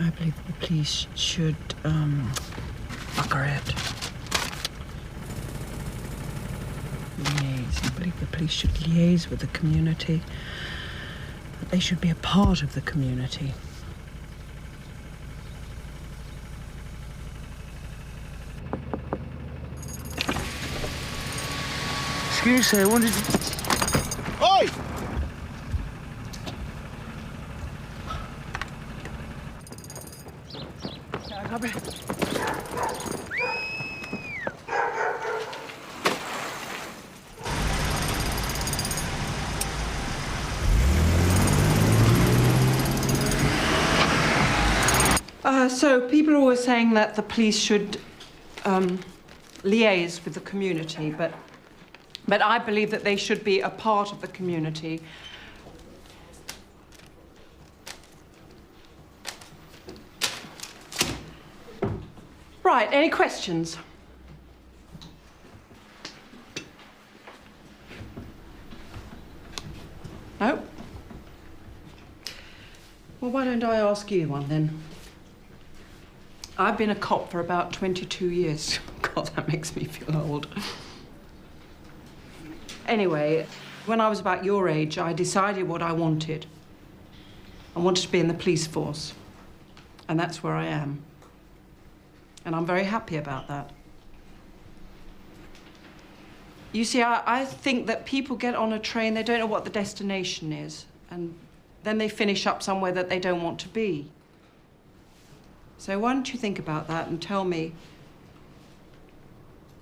I believe the police should, bugger it. Liaise. I believe the police should liaise with the community. That they should be a part of the community. Excuse me, I wanted to... Oi! So people are always saying that the police should liaise with the community, but I believe that they should be a part of the community. Right, any questions? No? Well, why don't I ask you one then? I've been a cop for about 22 years. God, that makes me feel old. Anyway, when I was about your age, I decided what I wanted. I wanted to be in the police force. And that's where I am. And I'm very happy about that. You see, I think that people get on a train, they don't know what the destination is, and then they finish up somewhere that they don't want to be. So why don't you think about that and tell me,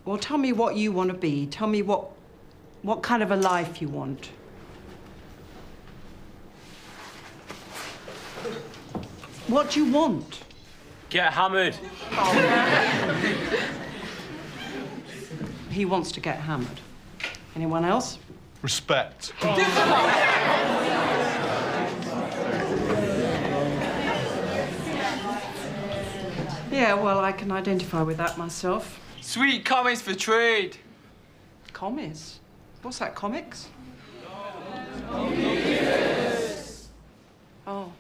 well, tell me what you want to be. Tell me what kind of a life you want. What do you want? Get hammered. He wants to get hammered. Anyone else? Respect. Yeah, well, I can identify with that myself. Sweet comics for trade. Commies? What's that, comics? Oh.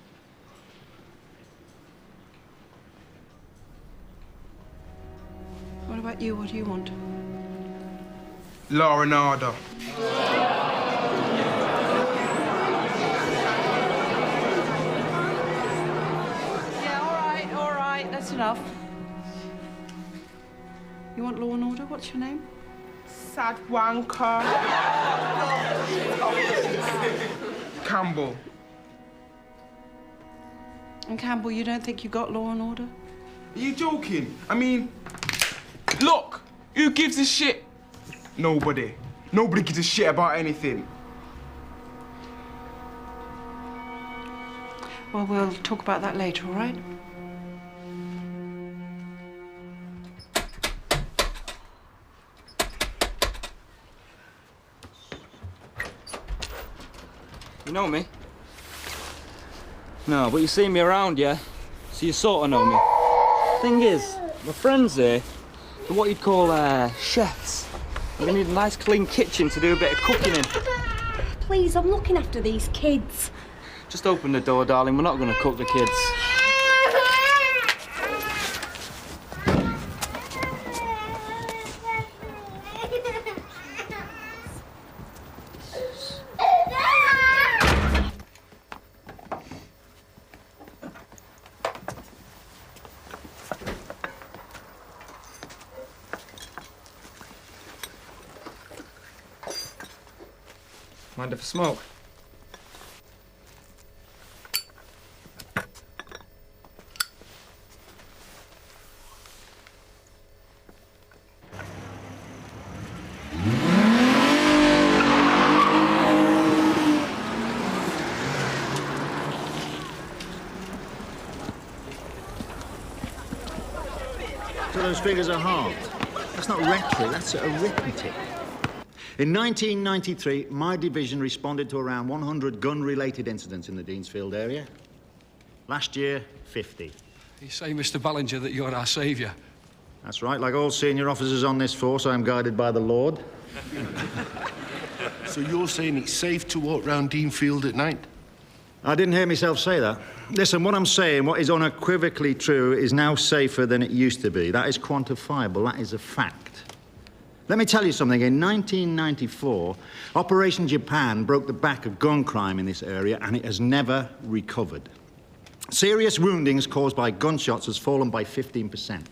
What about you? What do you want? Law and order. Yeah, all right, that's enough. You want law and order? What's your name? Sad wanker. Campbell. And Campbell, you don't think you got law and order? Are you joking? I mean, Look, who gives a shit? nobody. Nobody gives a shit about anything. Well, we'll talk about that later, all right? You know me? No, but you see me around, yeah? So you sort of know me. Thing is, my friends here are what you'd call chefs. And they need a nice clean kitchen to do a bit of cooking in. Please, I'm looking after these kids. Just open the door, darling. We're not going to cook the kids. Mind if I smoke? So those figures are halved. That's not rhetoric, that's arithmetic. In 1993, my division responded to around 100 gun-related incidents in the Deansfield area. Last year, 50. You say, Mr. Ballinger, that you're our saviour. That's right. Like all senior officers on this force, I am guided by the Lord. So you're saying it's safe to walk round Deanfield at night? I didn't hear myself say that. Listen, what I'm saying, what is unequivocally true, is now safer than it used to be. That is quantifiable. That is a fact. Let me tell you something. In 1994, Operation Japan broke the back of gun crime in this area, and it has never recovered. Serious woundings caused by gunshots has fallen by 15%.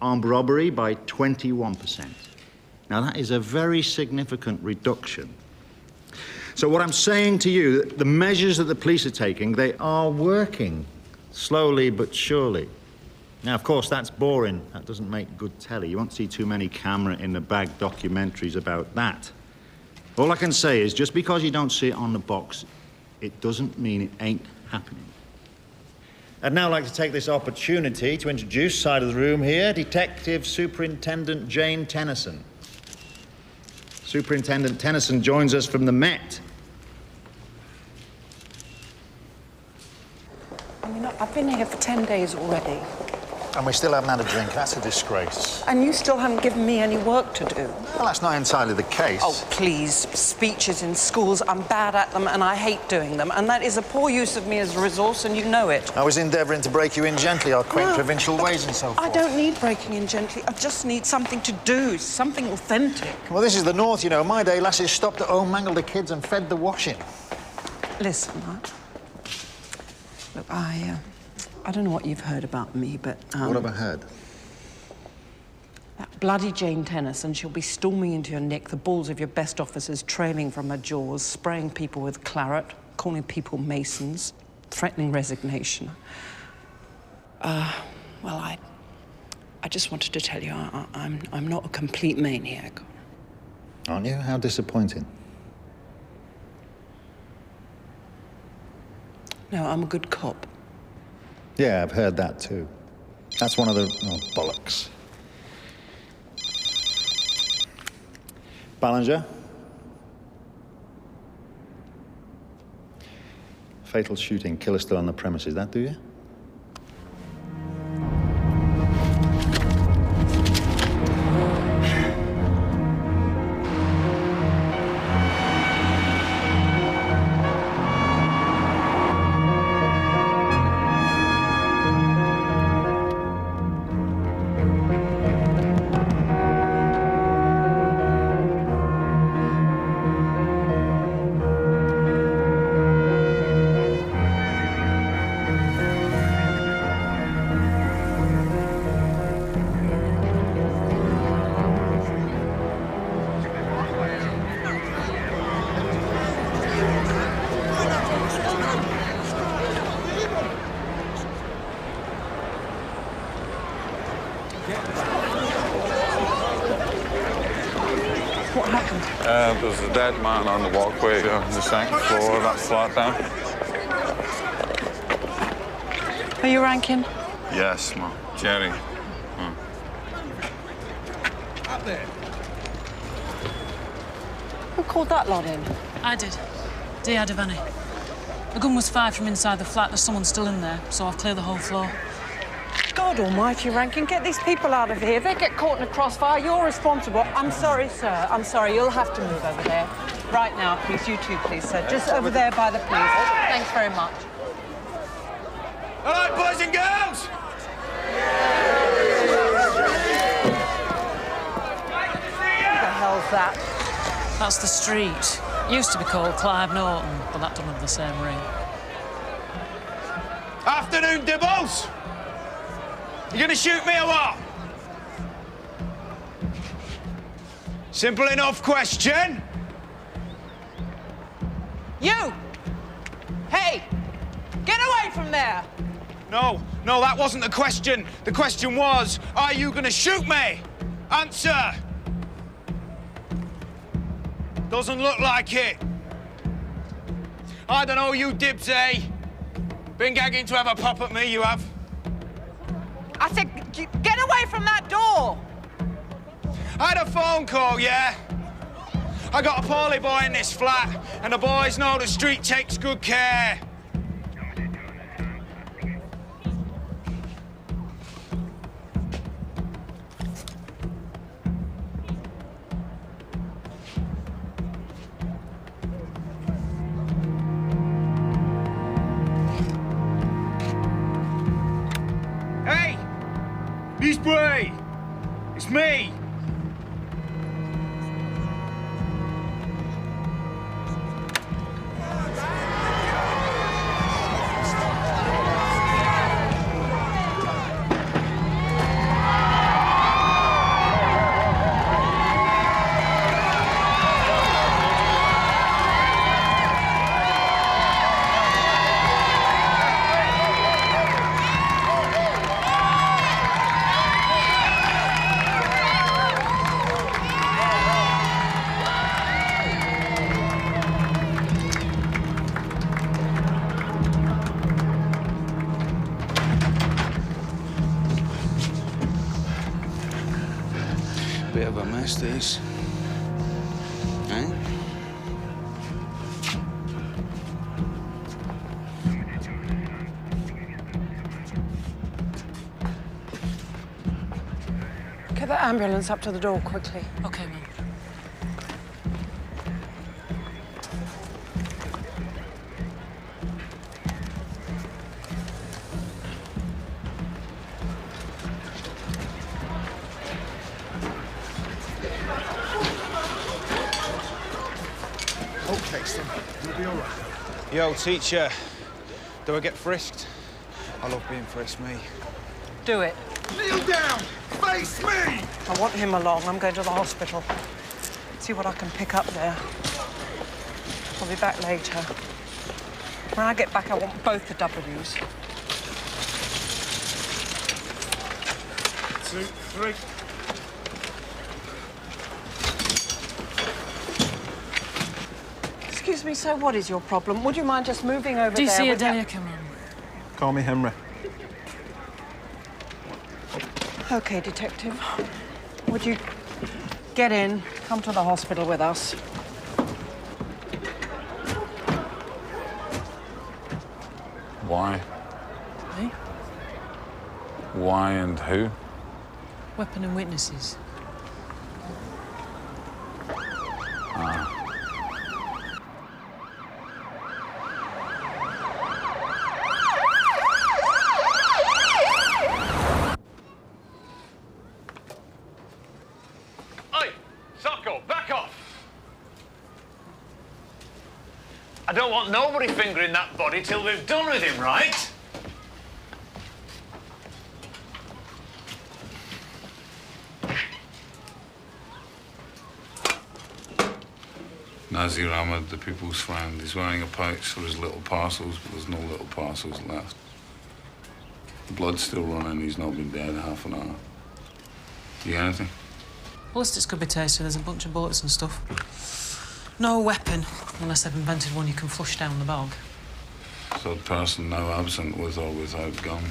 Armed robbery by 21%. Now, that is a very significant reduction. So what I'm saying to you, the measures that the police are taking, they are working, slowly but surely. Now, of course, that's boring. That doesn't make good telly. You won't see too many camera-in-the-bag documentaries about that. All I can say is, just because you don't see it on the box, it doesn't mean it ain't happening. I'd now like to take this opportunity to introduce, side of the room here, Detective Superintendent Jane Tennison. Superintendent Tennison joins us from the Met. I've been here for 10 days already. And we still haven't had a drink. That's a disgrace. And you still haven't given me any work to do. Well, that's not entirely the case. Oh, please. Speeches in schools, I'm bad at them and I hate doing them. And that is a poor use of me as a resource, and you know it. I was endeavouring to break you in gently, our quaint provincial ways and so forth. I don't need breaking in gently. I just need something to do, something authentic. Well, this is the North, you know. My day, lasses stopped at home, mangled the kids and fed the washing. Listen, look, I don't know what you've heard about me, but... What have I heard? That bloody Jane Tennison, she'll be storming into your neck, the balls of your best officers trailing from her jaws, spraying people with claret, calling people masons, threatening resignation. Well, I just wanted to tell you, I'm not a complete maniac. Aren't you? How disappointing. No, I'm a good cop. Yeah, I've heard that too. That's one of the... oh, bollocks. Ballinger? Fatal shooting, killer still on the premises. That do you? What happened? There's a dead man on the walkway on the second floor of that flat down. Are you Rankin? Yes, ma. Jerry. Up there. Who called that lot in? I did. D.I. Devaney. The gun was fired from inside the flat. There's someone still in there, so I've cleared the whole floor. God almighty, Rankin, get these people out of here. They get caught in a crossfire, you're responsible. I'm sorry, sir. I'm sorry. You'll have to move over there. Right now, please. You too, please, sir. Just over there by the police. Thanks very much. All right, boys and girls! Who the hell's that? That's the street. Used to be called Clive Norton, but that doesn't have the same ring. Afternoon, Dibbles! You gonna shoot me or what? Simple enough question. You! Hey! Get away from there! No, that wasn't the question. The question was, are you gonna shoot me? Answer! Doesn't look like it. I don't know you, Dibs, eh? Been gagging to have a pop at me, you have. I said, get away from that door! I had a phone call, yeah? I got a poorly boy in this flat, and the boys know the street takes good care. It's me! Bit of a mess, this. Eh? Get the ambulance up to the door quickly. OK, Mum. Okay, son. You'll be all right. Yo, teacher. Do I get frisked? I love being frisked, me. Do it. Kneel down! Face me! I want him along. I'm going to the hospital. See what I can pick up there. I'll be back later. When I get back, I want both the W's. 2, 3. Excuse me, sir, what is your problem? Would you mind just moving over Do you there? see with that- Adelia come in? Call me Henry. OK, Detective. Would you get in, come to the hospital with us? Why? Eh? Why and who? Weapon and witnesses. I don't want nobody fingering that body till we've done with him, right? Nazir Ahmed, the people's friend, is wearing a pouch for his little parcels, but there's no little parcels left. The blood's still running, he's not been dead half an hour. You get anything? Ballistics could be tasted. There's a bunch of bullets and stuff. No weapon, unless they've invented one you can flush down the bog. Third person now absent with or without gun.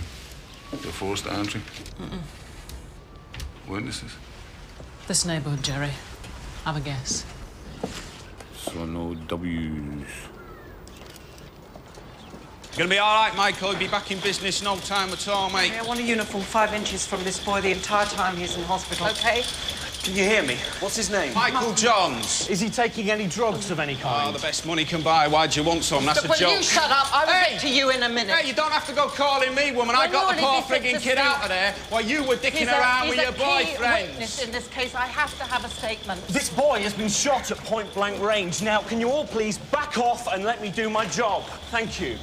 They're forced to entry? Witnesses? This neighbourhood, Jerry. Have a guess. So no W's. It's gonna be all right, Michael. He'll be back in business no time at all, mate. I want a uniform 5 inches from this boy the entire time he's in hospital, OK? Can you hear me? What's his name? Michael Johns. Is he taking any drugs of any kind? Oh, the best money can buy. Why'd you want some? That's a joke. Will you shut up? I will get to you in a minute. Hey, you don't have to go calling me, woman. I got the poor frigging kid out of there while you were dicking around with your boyfriends. Witness in this case. I have to have a statement. This boy has been shot at point-blank range. Now, can you all please back off and let me do my job? Thank you.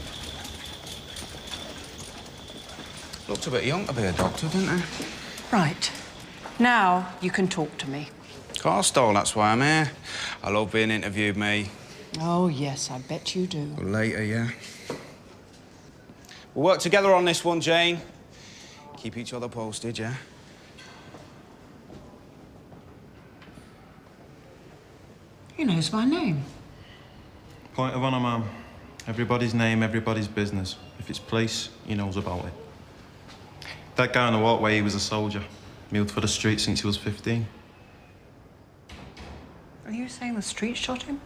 Looked a bit young to be a doctor, didn't he? Right. Now you can talk to me. Of course, doll. That's why I'm here. I love being interviewed, me. Oh, yes, I bet you do. Well, later, yeah. We'll work together on this one, Jane. Keep each other posted, yeah? He knows my name. Point of honour, ma'am. Everybody's name, everybody's business. If it's police, he knows about it. That guy on the walkway, he was a soldier. Milled for the street since he was 15. Are you saying the street shot him?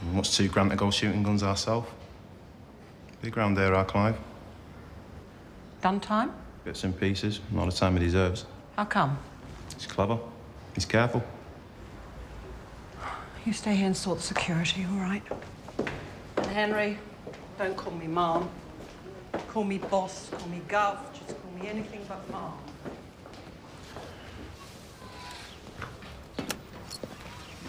And what's 2 grand to go shooting guns ourselves? Big round there, our Clive. Done time? Bits and pieces, not the time he deserves. How come? He's clever. He's careful. You stay here and sort the security, all right? And Henry, don't call me Mom. Call me boss, call me Gov, just call me anything but Mom.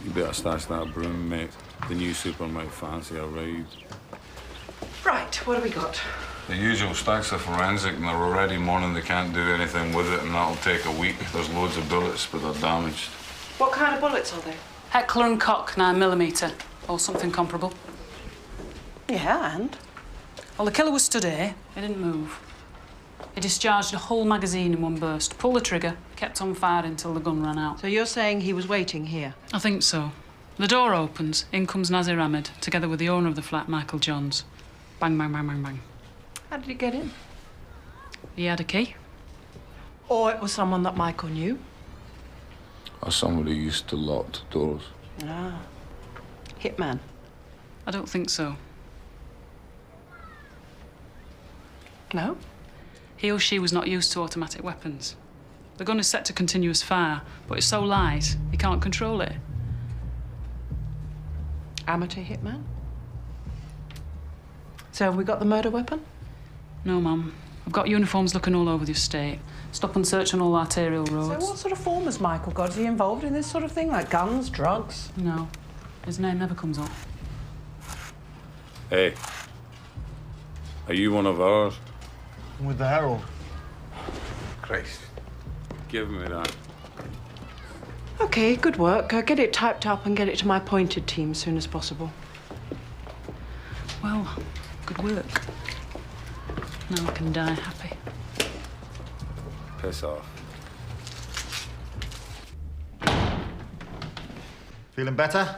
You better stash that broom, mate. The new super might fancy a ride. Right, what have we got? The usual stacks of forensic, and they're already mourning they can't do anything with it, and that'll take a week. There's loads of bullets, but they're damaged. What kind of bullets are they? Heckler and Koch 9mm, or something comparable. Yeah, and? Well, the killer was stood here. He didn't move. He discharged a whole magazine in one burst, pulled the trigger, kept on firing until the gun ran out. So you're saying he was waiting here? I think so. The door opens. In comes Nazir Ahmed, together with the owner of the flat, Michael Johns. Bang, bang, bang, bang, bang. How did he get in? He had a key. Or it was someone that Michael knew? Or somebody used to lock the doors. Ah. Hitman? I don't think so. No? He or she was not used to automatic weapons. The gun is set to continuous fire, but it's so light, he can't control it. Amateur hitman? So have we got the murder weapon? No, Mum. I've got uniforms looking all over the estate. Stop and search on all arterial roads. So what sort of form has Michael got? Is he involved in this sort of thing, like guns, drugs? No. His name never comes up. Hey. Are you one of ours? I'm with the Herald. Christ. Give me that. OK, good work. Get it typed up and get it to my appointed team as soon as possible. Well, good work. Now I can die happy. Piss off. Feeling better?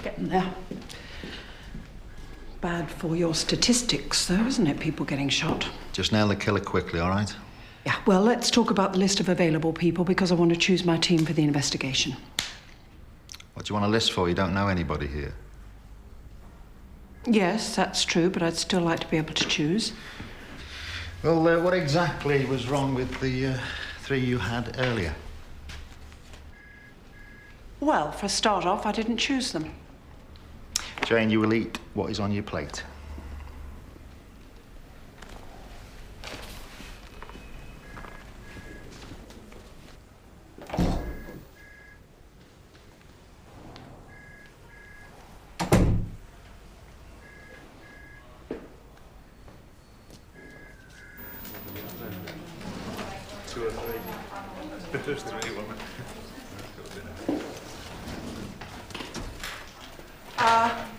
Getting there. Bad for your statistics, though, isn't it, people getting shot? Just nail the killer quickly, all right? Yeah, well, let's talk about the list of available people because I want to choose my team for the investigation. What do you want a list for? You don't know anybody here. Yes, that's true, but I'd still like to be able to choose. Well, what exactly was wrong with the three you had earlier? Well, for a start off, I didn't choose them. Jane, you will eat what is on your plate. Two or three. There's three, wasn't it?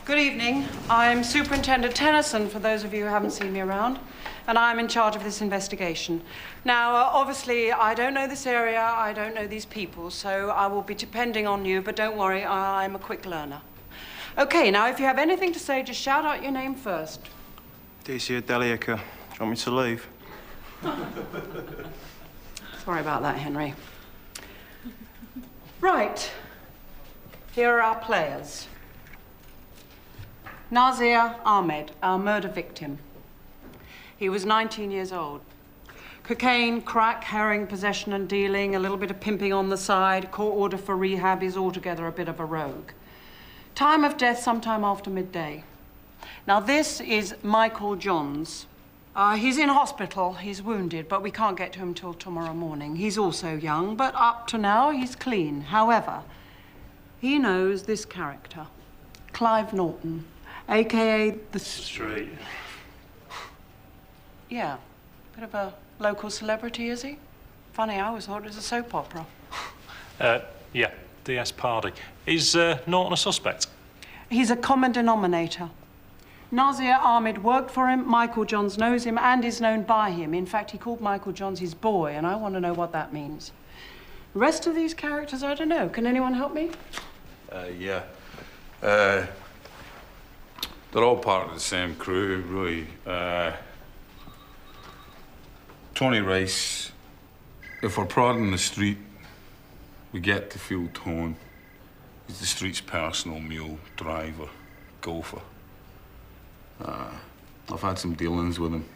Good evening. I'm Superintendent Tennison, for those of you who haven't seen me around, and I'm in charge of this investigation. Now, obviously, I don't know this area, I don't know these people, so I will be depending on you, but don't worry, I'm a quick learner. OK, now, if you have anything to say, just shout out your name first. DC Deliaca. Do you want me to leave? Sorry about that, Henry. Right. Here are our players. Nazir Ahmed, our murder victim. He was 19 years old. Cocaine, crack, herring, possession and dealing, a little bit of pimping on the side, court order for rehab. He's altogether a bit of a rogue. Time of death sometime after midday. Now, this is Michael Johns. He's in hospital. He's wounded, but we can't get to him till tomorrow morning. He's also young, but up to now, he's clean. However, he knows this character, Clive Norton, a.k.a. the... Straight. Yeah, bit of a local celebrity, is he? Funny, I always thought it was a soap opera. Yeah, DS Pardy. Is Norton a suspect? He's a common denominator. Nazir Ahmed worked for him, Michael Johns knows him, and is known by him. In fact, he called Michael Johns his boy, and I want to know what that means. The rest of these characters, I don't know. Can anyone help me? Yeah. They're all part of the same crew, really. Tony Rice, if we're prodding the street, we get to feel Tone. He's the street's personal mule, driver, gopher. I've had some dealings with him.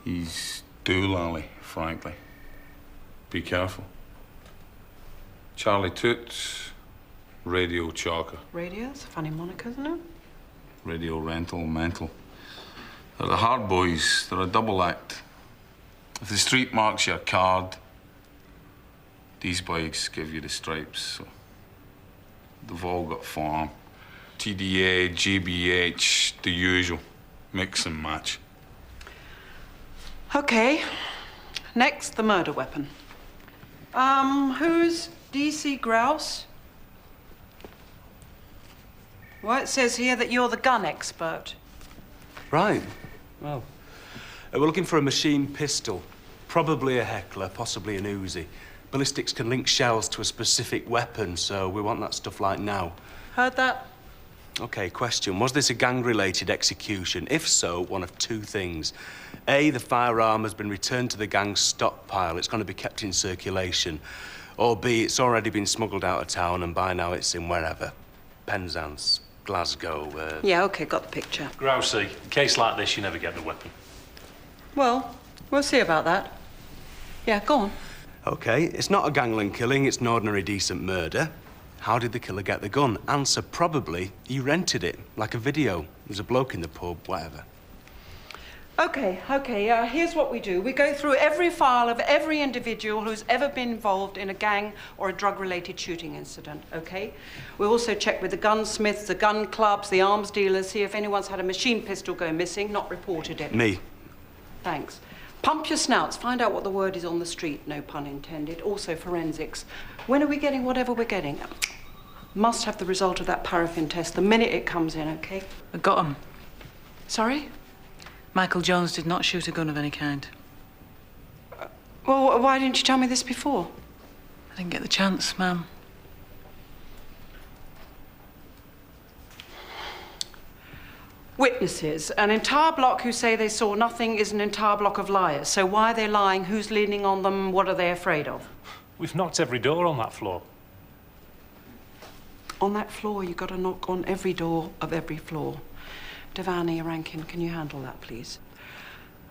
He's doolally, frankly. Be careful. Charlie Toots, Radio Chalker. Radio's a funny moniker, isn't it? Radio Rental Mental. They're the hard boys. They're a double act. If the street marks your card, these boys give you the stripes. So They've all got form. TDA, GBH, the usual. Mix and match. Okay. Next, the murder weapon. Who's DC Grouse? Well, it says here that you're the gun expert. Right. Well, we're looking for a machine pistol. Probably a Heckler, possibly an Uzi. Ballistics can link shells to a specific weapon, so we want that stuff like now. Heard that? OK, question. Was this a gang-related execution? If so, one of two things. A, the firearm has been returned to the gang's stockpile. It's going to be kept in circulation. Or B, it's already been smuggled out of town and by now it's in wherever. Penzance, Glasgow, Yeah, OK, got the picture. Grousey, in case like this, you never get the weapon. Well, we'll see about that. Yeah, go on. OK, it's not a gangland killing, it's an ordinary decent murder. How did the killer get the gun? Answer, probably he rented it, like a video. There's a bloke in the pub, whatever. OK, here's what we do. We go through every file of every individual who's ever been involved in a gang or a drug-related shooting incident, OK? We also check with the gunsmiths, the gun clubs, the arms dealers, see if anyone's had a machine pistol go missing, not reported it. Me. Thanks. Pump your snouts, find out what the word is on the street, no pun intended. Also forensics. When are we getting whatever we're getting? Must have the result of that paraffin test the minute it comes in, OK? I got him. Sorry? Michael Jones did not shoot a gun of any kind. Well, why didn't you tell me this before? I didn't get the chance, ma'am. Witnesses. An entire block who say they saw nothing is an entire block of liars. So why are they lying? Who's leaning on them? What are they afraid of? We've knocked every door on that floor. On that floor, you've got to knock on every door of every floor. Devaney, Rankin, can you handle that, please?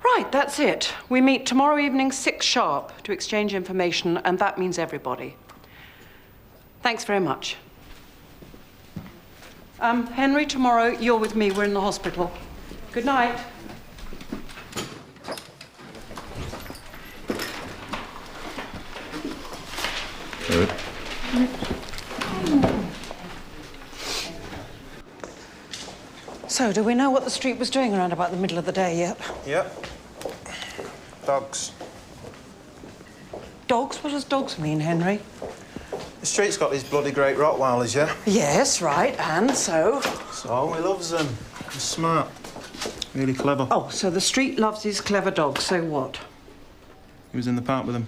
Right, that's it. We meet tomorrow evening, 6 sharp, to exchange information, and that means everybody. Thanks very much. Henry, tomorrow, you're with me. We're in the hospital. Good night. So, do we know what the street was doing around about the middle of the day yet? Yep. Dogs. Dogs? What does dogs mean, Henry? The street's got these bloody great Rottweilers, yeah? Yes, right, and so? So, he loves them. They're smart. Really clever. Oh, so the street loves his clever dogs, so what? He was in the park with them.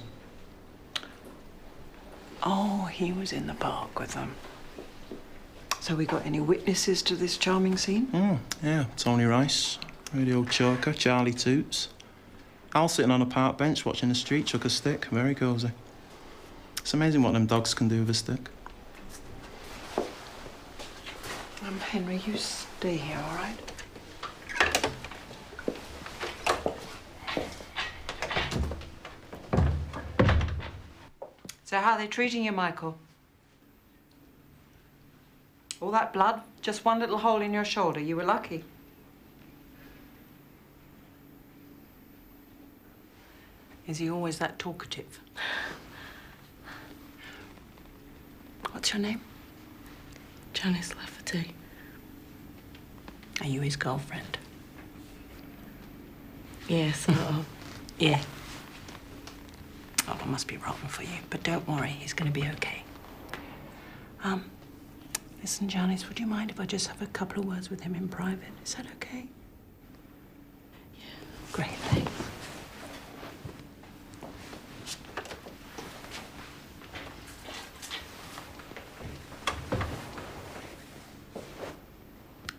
Oh, he was in the park with them. So we got any witnesses to this charming scene? Yeah, Tony Rice, Radio Choker, Charlie Toots. Al sitting on a park bench watching the street, chuck a stick, very cosy. It's amazing what them dogs can do with a stick. Henry, you stay here, all right? So how are they treating you, Michael? All that blood, just one little hole in your shoulder. You were lucky. Is he always that talkative? What's your name? Janice Lafferty. Are you his girlfriend? Yeah, sort of. Yeah. Oh, that must be rotten for you, but don't worry, he's going to be okay. Listen, Janice, would you mind if I just have a couple of words with him in private? Is that okay? Yeah. Great, thanks.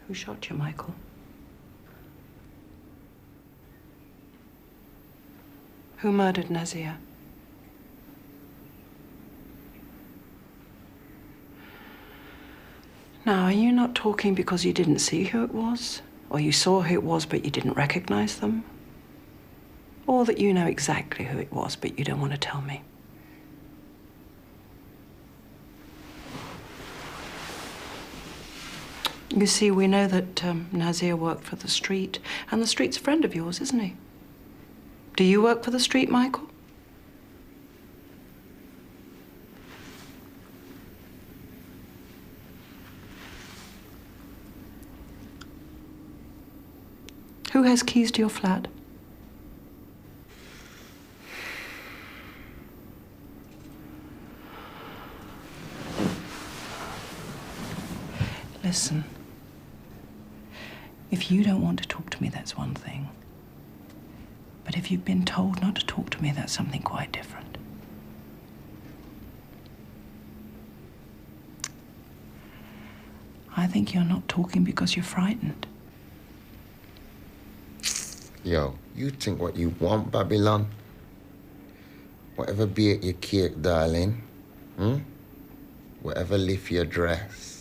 Who shot you, Michael? Who murdered Nazir? Now, are you not talking because you didn't see who it was? Or you saw who it was but you didn't recognize them? Or that you know exactly who it was but you don't want to tell me? You see, we know that Nazir worked for the street, and the street's a friend of yours, isn't he? Do you work for the street, Michael? Who has keys to your flat? Listen. If you don't want to talk to me, that's one thing. But if you've been told not to talk to me, that's something quite different. I think you're not talking because you're frightened. Yo, you think what you want, Babylon? Whatever bake your cake, darling. Whatever lift your dress.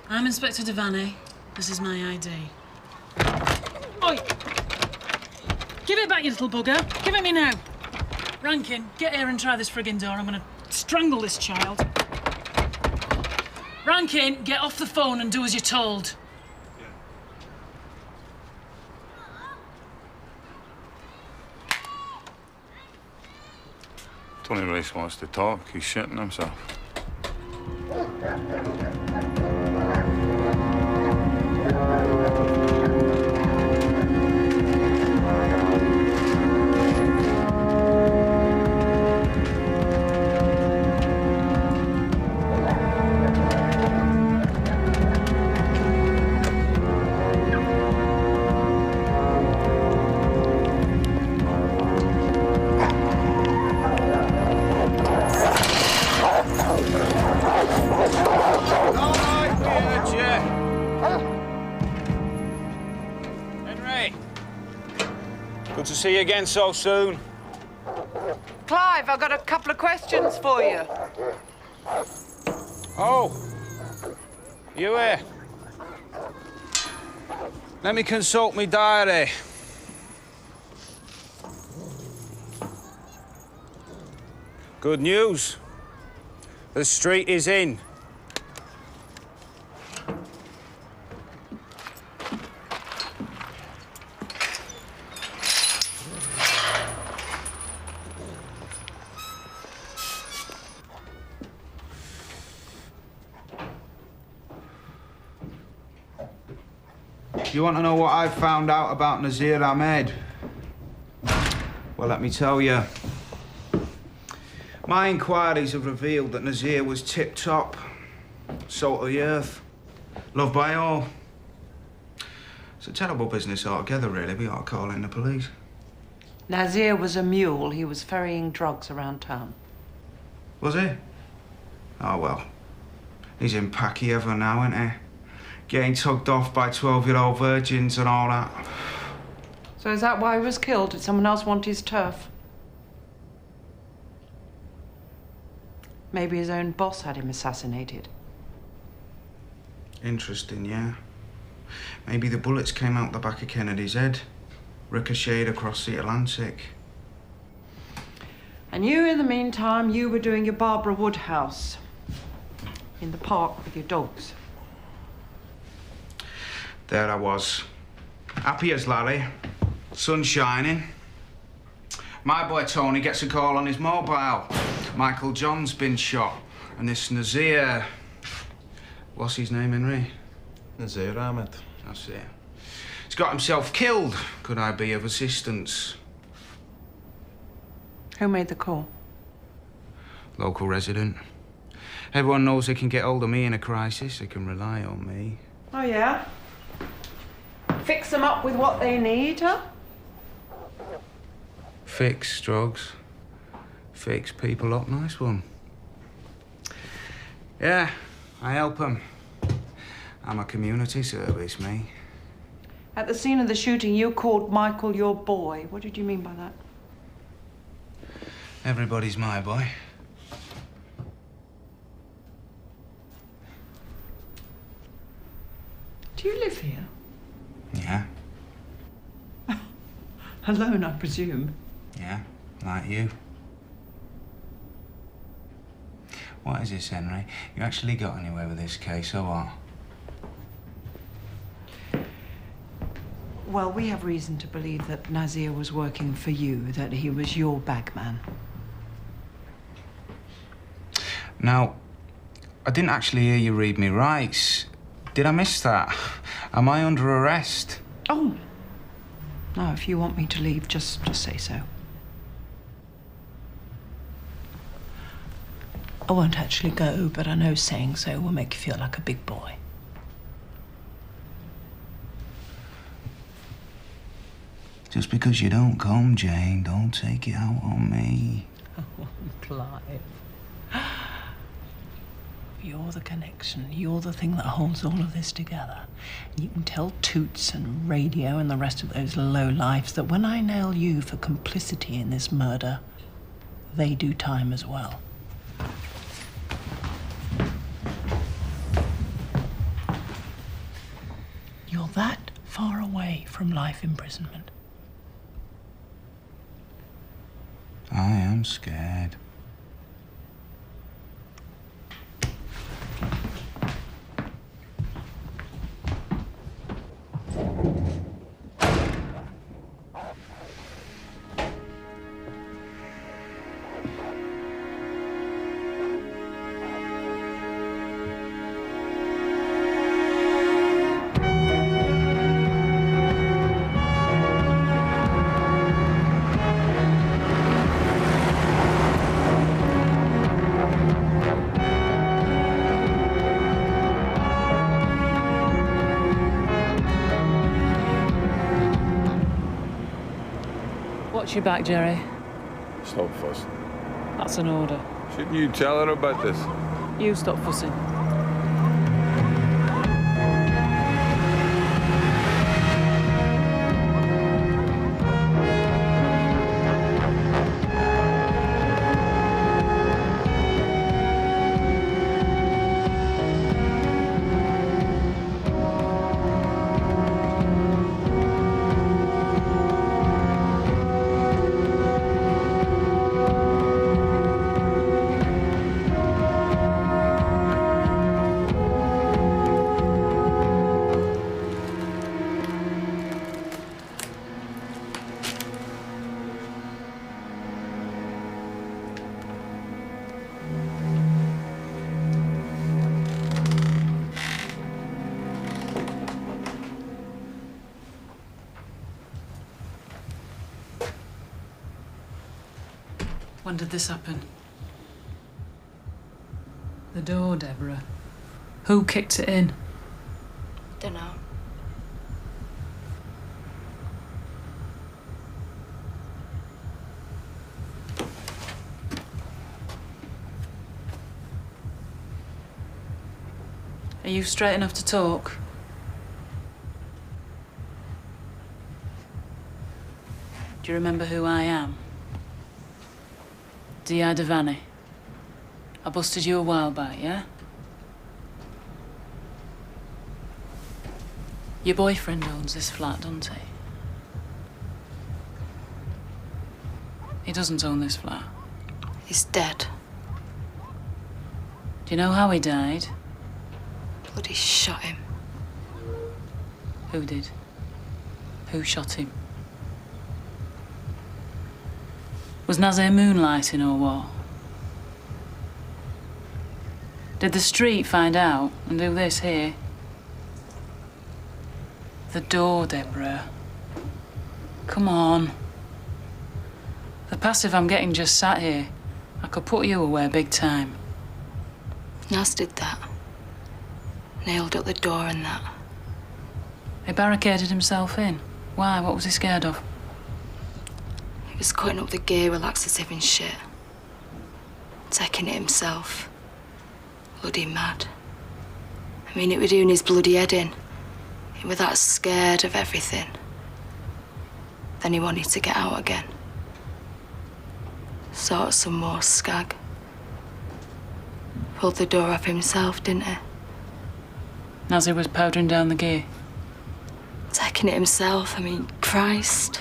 I'm Inspector Devaney. This is my ID. Oi! Give it back, you little bugger. Give it me now. Rankin, get here and try this frigging door. I'm gonna strangle this child. Rankin, get off the phone and do as you're told. Tony Rice wants to talk. He's shitting himself. Good to see you again so soon. Clive, I've got a couple of questions for you. Oh, you here? Let me consult my diary. Good news. The street is in. You want to know what I've found out about Nazir Ahmed? Well, let me tell you. My inquiries have revealed that Nazir was tip-top, salt of the earth, loved by all. It's a terrible business altogether, really. We ought to call in the police. Nazir was a mule. He was ferrying drugs around town. Was he? Oh, well. He's in Paki ever now, isn't he? Getting tugged off by 12-year-old virgins and all that. So is that why he was killed? Did someone else want his turf? Maybe his own boss had him assassinated. Interesting, yeah. Maybe the bullets came out the back of Kennedy's head, ricocheted across the Atlantic. And you, in the meantime, you were doing your Barbara Woodhouse in the park with your dogs. There I was, happy as Larry, sun shining. My boy Tony gets a call on his mobile. Michael John's been shot, and this Nazir... What's his name, Henry? Nazir Ahmed. That's it. He's got himself killed. Could I be of assistance? Who made the call? Local resident. Everyone knows they can get hold of me in a crisis. They can rely on me. Oh, yeah? Fix them up with what they need, huh? Fix drugs. Fix people up. Nice one. Yeah, I help them. I'm a community service, me. At the scene of the shooting, you called Michael your boy. What did you mean by that? Everybody's my boy. Do you live here? Yeah. Alone, I presume. Yeah. Like you. What is this, Henry? You actually got anywhere with this case, or what? Well, we have reason to believe that Nazir was working for you, that he was your bagman. Now, I didn't actually hear you read me rights. Did I miss that? Am I under arrest? Oh. No, if you want me to leave, just say so. I won't actually go, but I know saying so will make you feel like a big boy. Just because you don't come, Jane, don't take it out on me. Oh, Clive. You're the connection. You're the thing that holds all of this together. You can tell Toots and Radio and the rest of those lowlifes that when I nail you for complicity in this murder, they do time as well. You're that far away from life imprisonment. I am scared. Watch your back, Jerry. Stop fussing. That's an order. Shouldn't you tell her about this? You stop fussing. When did this happen? The door, Deborah. Who kicked it in? Dunno. Are you straight enough to talk? Do you remember who I am? D.I. Devaney. I busted you a while back, yeah? Your boyfriend owns this flat, doesn't he? He doesn't own this flat. He's dead. Do you know how he died? Bloody shot him. Who did? Who shot him? Was Nazir moonlighting or what? Did the street find out and do this here? The door, Deborah. Come on. The passive I'm getting just sat here. I could put you away big time. Naz did that. Nailed up the door and that. He barricaded himself in. Why? What was he scared of? He was cutting up the gear with laxative and shit. Taking it himself. Bloody mad. I mean, it were doing his bloody head in. He were that scared of everything. Then he wanted to get out again. Sought some more skag. Pulled the door off himself, didn't he? Nazir was powdering down the gear. Taking it himself, I mean, Christ.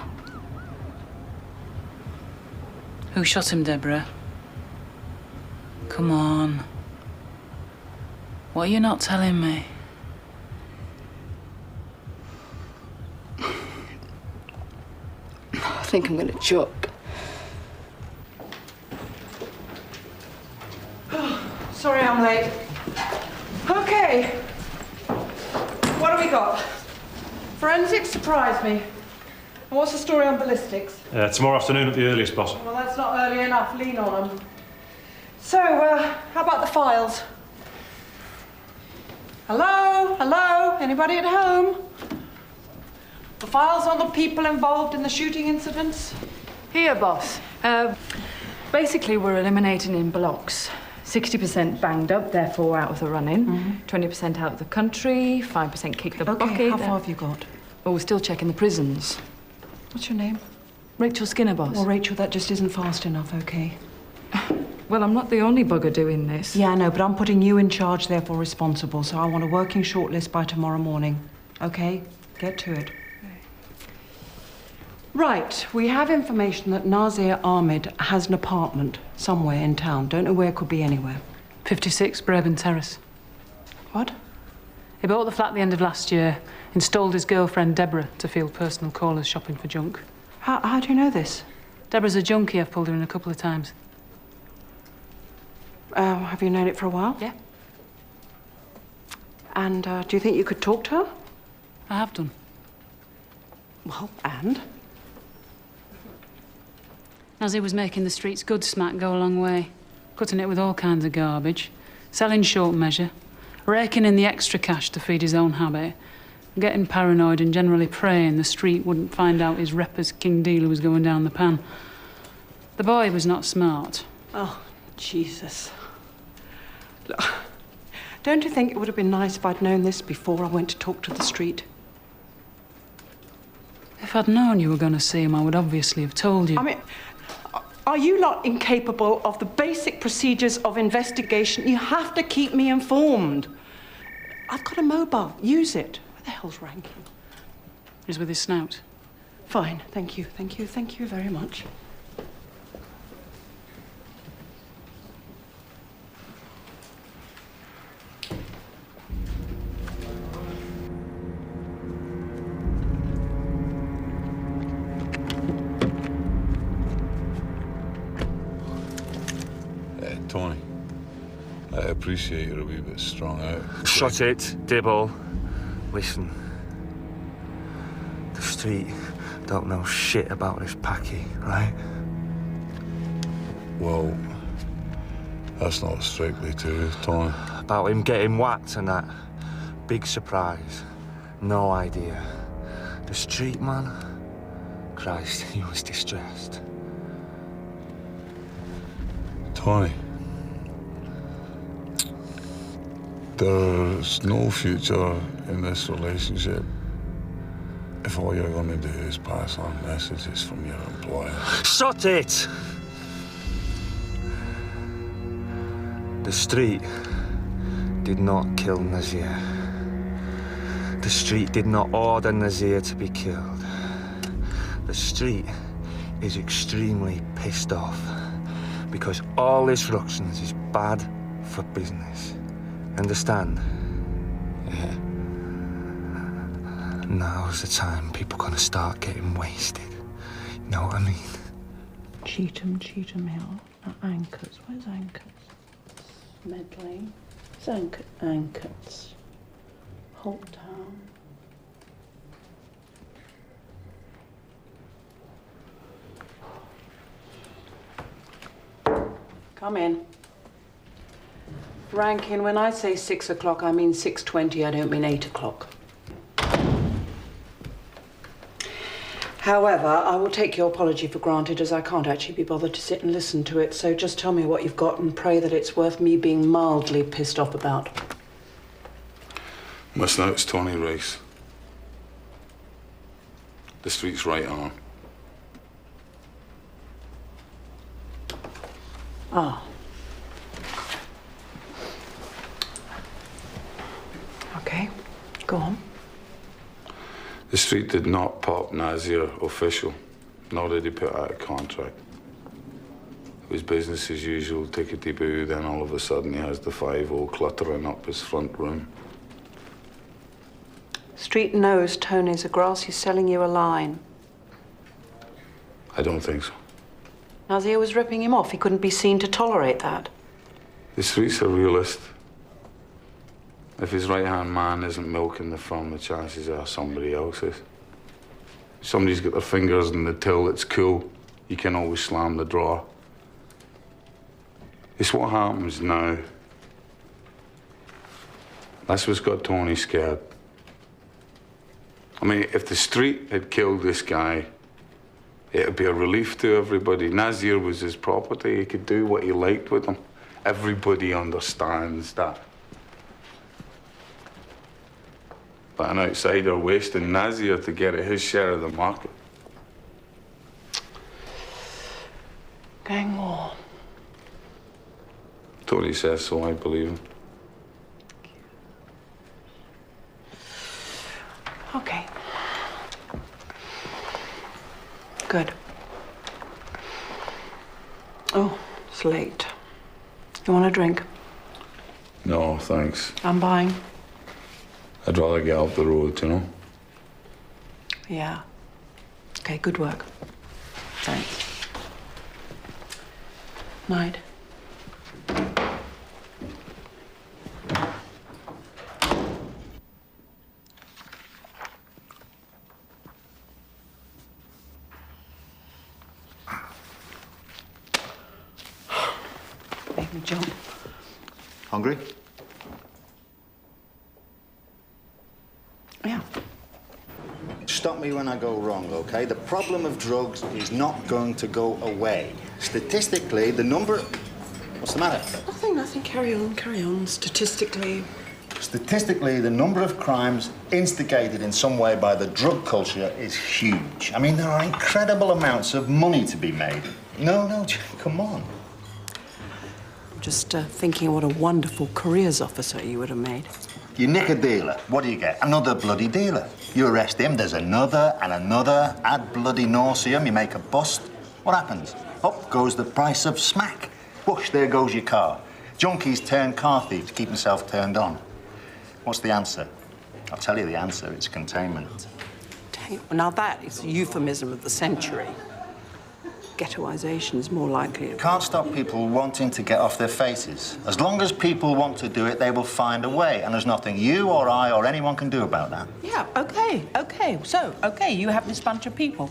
Who shot him, Deborah? Come on. What are you not telling me? I think I'm gonna choke. Sorry I'm late. Okay. What have we got? Forensics surprised me. And what's the story on ballistics? Tomorrow afternoon at the earliest, boss. Well, that's not early enough. Lean on them. So, how about the files? Hello? Hello? Anybody at home? The files on the people involved in the shooting incidents? Here, boss. Basically, we're eliminating in blocks. 60% banged up, therefore out of the running. 20% out of the country, 5% kick the bucket. How far have you got? Well, we're still checking the prisons. What's your name? Rachel Skinner, boss. Well, Rachel, that just isn't fast enough, okay? Well, I'm not the only bugger doing this. Yeah, I know, but I'm putting you in charge, therefore responsible, so I want a working shortlist by tomorrow morning. Okay? Get to it. Right, we have information that Nazir Ahmed has an apartment somewhere in town. Don't know where, could be anywhere. 56 Bourbon Terrace. What? He bought the flat at the end of last year, installed his girlfriend Deborah to field personal callers shopping for junk. How do you know this? Deborah's a junkie. I've pulled her in a couple of times. Have you known it for a while? Yeah. And do you think you could talk to her? I have done. Well, and? Nazir was making the streets good smack go a long way, cutting it with all kinds of garbage, selling short measure, raking in the extra cash to feed his own habit, getting paranoid and generally praying the street wouldn't find out his repper's king dealer was going down the pan. The boy was not smart. Oh, Jesus. Look, don't you think it would have been nice if I'd known this before I went to talk to the street? If I'd known you were going to see him, I would obviously have told you. I mean, are you not incapable of the basic procedures of investigation? You have to keep me informed. I've got a mobile. Use it. Where the hell's Rankin? He's with his snout. Fine. Thank you. Thank you. Thank you very much. Tony, I appreciate you're a wee bit strung out. Shut it, Dibble. Listen. The street don't know shit about this packy, right? Well, that's not strictly true, Tony. About him getting whacked and that. Big surprise. No idea. The street man? Christ, he was distressed. Tony. There's no future in this relationship if all you're going to do is pass on messages from your employer. Shut it! The street did not kill Nazir. The street did not order Nazir to be killed. The street is extremely pissed off because all this ructions is bad for business. Understand? Yeah. Now's the time people gonna start getting wasted. You know what I mean? Cheetham Hill. Anchors. Where's Anchors? Medley. Where's Anchors? Holt Town. Come in. Rankin, when I say 6 o'clock, I mean 6:20. I don't mean 8 o'clock. However, I will take your apology for granted, as I can't actually be bothered to sit and listen to it. So just tell me what you've got and pray that it's worth me being mildly pissed off about. My snout's Tony Rice. The street's right arm. Ah. Okay, go on. The street did not pop Nazir official, nor did he put out a contract. It was business as usual, tickety-boo, then all of a sudden he has the 5-0 cluttering up his front room. Street knows Tony's a grass. He's selling you a line. I don't think so. Nazir was ripping him off. He couldn't be seen to tolerate that. The street's a realist. If his right-hand man isn't milking the firm, the chances are somebody else is. If somebody's got their fingers in the till, it's cool. You can always slam the drawer. It's what happens now. That's what's got Tony scared. I mean, if the street had killed this guy, it'd be a relief to everybody. Nazir was his property. He could do what he liked with him. Everybody understands that. But an outsider wasting Nazir to get at his share of the market. Gang war. Tony says so, I believe him. Okay. Good. Oh, it's late. You want a drink? No, thanks. I'm buying. I'd rather get off the road, you know? Yeah. Okay, good work. Thanks. Night. Make me jump. Hungry? Yeah. Stop me when I go wrong, okay? The problem of drugs is not going to go away. Statistically, the number... What's the matter? Nothing. Carry on. Statistically, the number of crimes instigated in some way by the drug culture is huge. I mean, there are incredible amounts of money to be made. No, come on. I'm just thinking what a wonderful careers officer you would have made. You nick a dealer, what do you get? Another bloody dealer. You arrest him, there's another and another. Ad bloody nauseum, you make a bust. What happens? Up goes the price of smack. Whoosh, there goes your car. Junkies turn car thieves to keep themselves turned on. What's the answer? I'll tell you the answer, it's containment. Now that is a euphemism of the century. Ghettoisation is more likely to... Can't stop people wanting to get off their faces. As long as people want to do it, they will find a way. And there's nothing you or I or anyone can do about that. Yeah, OK. So, you have this bunch of people.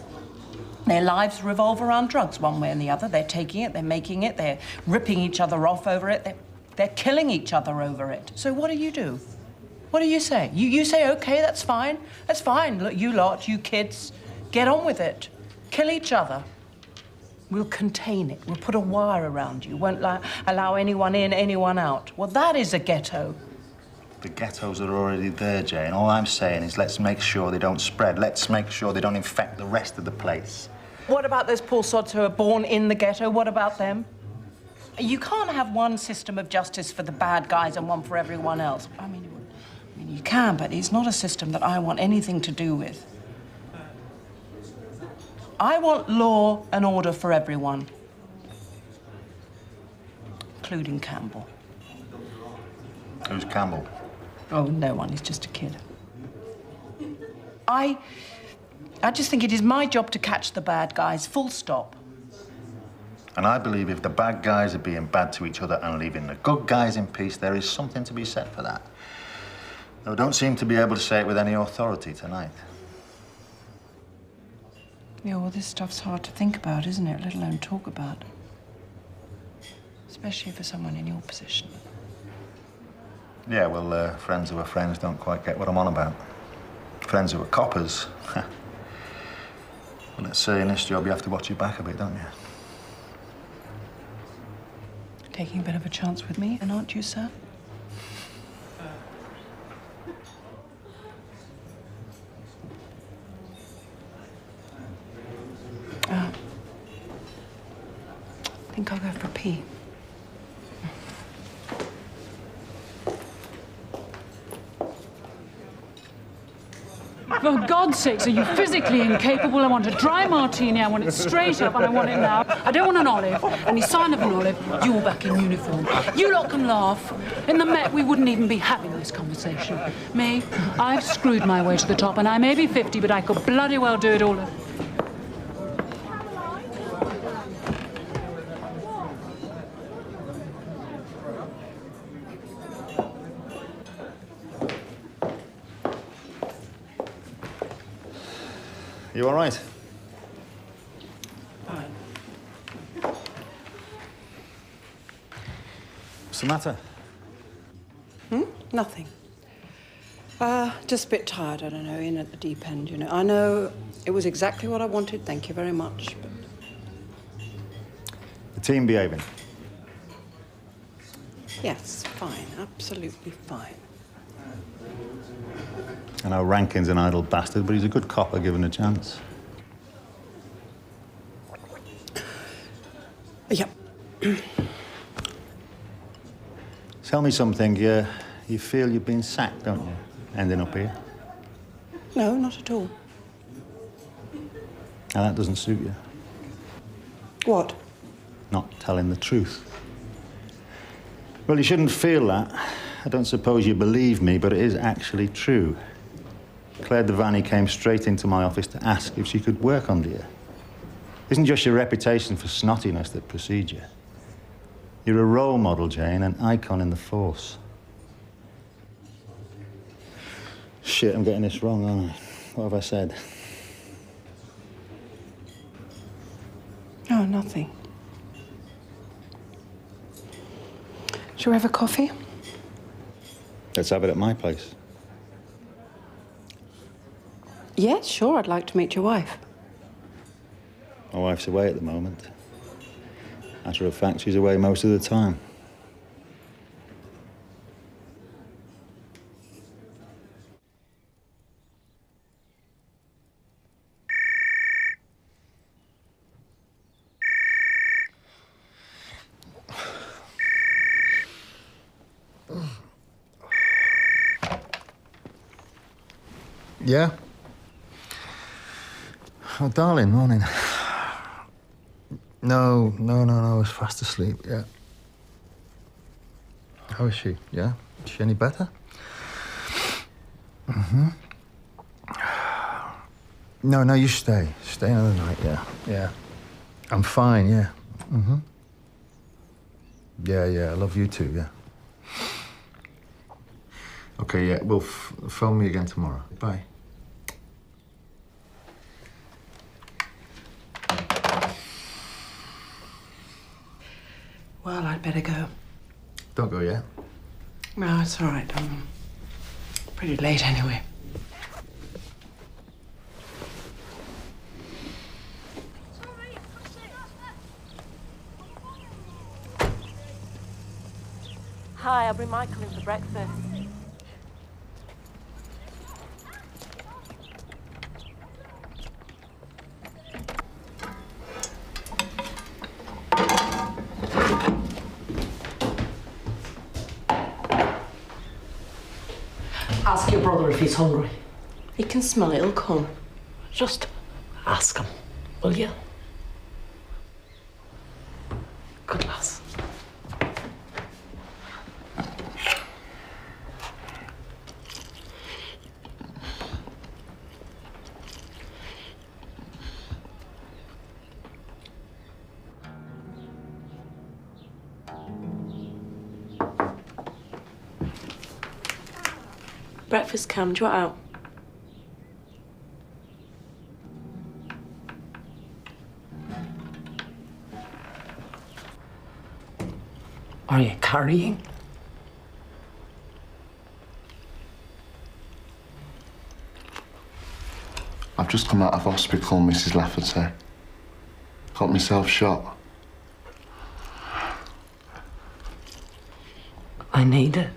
Their lives revolve around drugs one way and the other. They're taking it, they're making it, they're ripping each other off over it, they're killing each other over it. So what do? What do you say? You say, OK, that's fine. That's fine. Look, you lot, you kids, get on with it. Kill each other. We'll contain it. We'll put a wire around you. Won't allow anyone in, anyone out. Well, that is a ghetto. The ghettos are already there, Jane. All I'm saying is let's make sure they don't spread. Let's make sure they don't infect the rest of the place. What about those poor sods who are born in the ghetto? What about them? You can't have one system of justice for the bad guys and one for everyone else. I mean, you can, but it's not a system that I want anything to do with. I want law and order for everyone, including Campbell. Who's Campbell? Oh, no one. He's just a kid. I just think it is my job to catch the bad guys, full stop. And I believe if the bad guys are being bad to each other and leaving the good guys in peace, there is something to be said for that. Though I don't seem to be able to say it with any authority tonight. Yeah, well, this stuff's hard to think about, isn't it? Let alone talk about. Especially for someone in your position. Yeah, well, friends who are friends don't quite get what I'm on about. Friends who are coppers. Well, let's say in this job you have to watch your back a bit, don't you? Taking a bit of a chance with me, and aren't you, sir? I think I'll go for a pee. For God's sakes, are you physically incapable? I want a dry martini, I want it straight up, and I want it now. I don't want an olive. Any sign of an olive, you're back in uniform. You lot can laugh. In the Met, we wouldn't even be having this conversation. Me, I've screwed my way to the top, and I may be 50, but I could bloody well do it all. You all right? Fine. What's the matter? Nothing. Just a bit tired, I don't know, in at the deep end, you know. I know it was exactly what I wanted, thank you very much, but... The team behaving? Yes, fine, absolutely fine. I know Rankin's an idle bastard, but he's a good copper given a chance. Yep. Tell me something. You feel you've been sacked, don't you? Ending up here. No, not at all. Now, that doesn't suit you. What? Not telling the truth. Well, you shouldn't feel that. I don't suppose you believe me, but it is actually true. Claire Devaney came straight into my office to ask if she could work under you. Isn't just your reputation for snottiness that precedes you. You're a role model, Jane, an icon in the force. Shit, I'm getting this wrong, aren't I? What have I said? Oh, nothing. Shall we have a coffee? Let's have it at my place. Yes, sure, I'd like to meet your wife. My wife's away at the moment. Matter of fact, she's away most of the time. Yeah? Oh, darling, morning. No, I was fast asleep, yeah. How is she, yeah? Is she any better? Mm-hmm. No, you stay. Stay another night, yeah. I'm fine, yeah. Mm-hmm. Yeah, I love you too, yeah. Okay, yeah, well, phone me again tomorrow. Bye. Well, I'd better go. Don't go yet. No, it's all right. I'm pretty late anyway. Hi, I'll bring Michael in for breakfast. Ask your brother if he's hungry. He can smell it, he'll come. Just ask him, will you? Good lass. Breakfast, Cam. Do you want out? Are you carrying? I've just come out of hospital, Mrs. Lafferty. Got myself shot. I need it.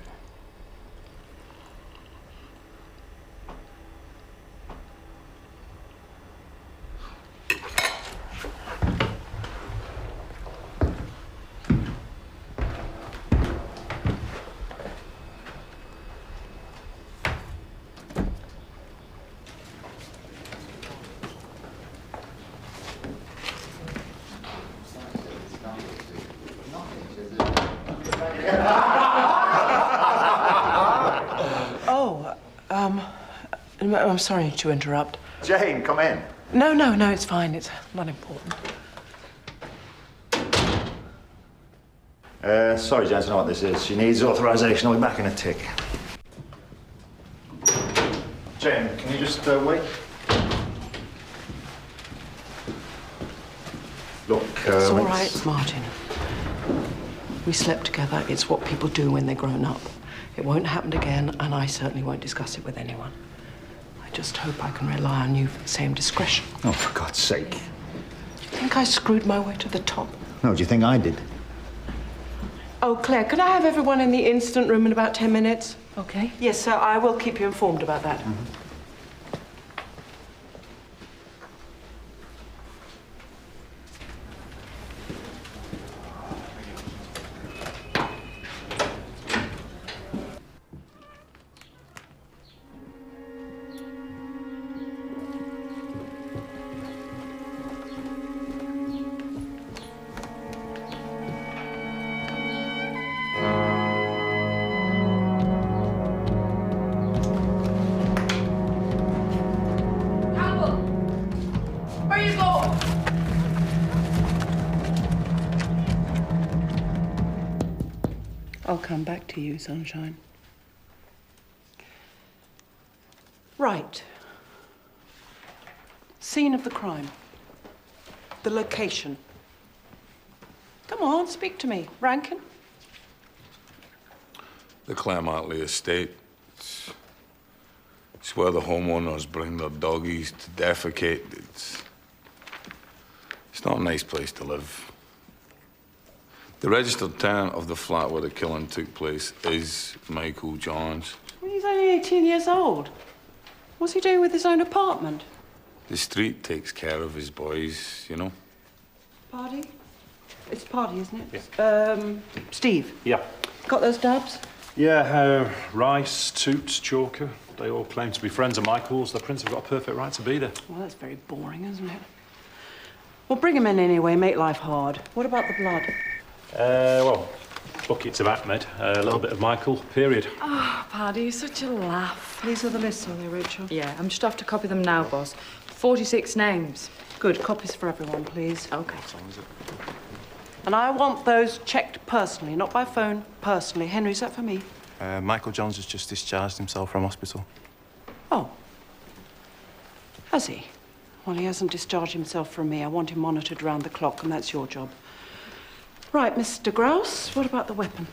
I'm sorry to interrupt. Jane, come in. No, it's fine. It's not important. Sorry, Jane, I don't know what this is. She needs authorization. I'll be back in a tick. Jane, can you just wait? Look, It's all right, Martin. We slept together. It's what people do when they're grown up. It won't happen again, and I certainly won't discuss it with anyone. I just hope I can rely on you for the same discretion. Oh, for God's sake. Do you think I screwed my way to the top? No, do you think I did? Oh, Claire, could I have everyone in the incident room in about 10 minutes? Okay. Yes, sir. I will keep you informed about that. Where you going? I'll come back to you, Sunshine. Right. Scene of the crime. The location. Come on, speak to me. Rankin? The Claremontley estate. It's where the homeowners bring their doggies to defecate. It's not a nice place to live. The registered tenant of the flat where the killing took place is Michael Johns. He's only 18 years old. What's he doing with his own apartment? The street takes care of his boys, you know. Party? It's Party, isn't it? Yeah. Steve? Yeah. Got those dabs? Yeah, Rice, Toots, Chalker, they all claim to be friends of Michael's. The Prince have got a perfect right to be there. Well, that's very boring, isn't it? Well, bring him in anyway, make life hard. What about the blood? Well, buckets of Ahmed, a little bit of Michael, period. Oh, Paddy, you're such a laugh. These are the lists, are they, Rachel? Yeah, I'm just off to copy them now, boss. 46 names. Good. Copies for everyone, please. Okay. And I want those checked personally, not by phone, personally. Henry, is that for me? Michael Johns has just discharged himself from hospital. Oh. Has he? Well, he hasn't discharged himself from me. I want him monitored round the clock, and that's your job. Right, Mr. Grouse, what about the weapon?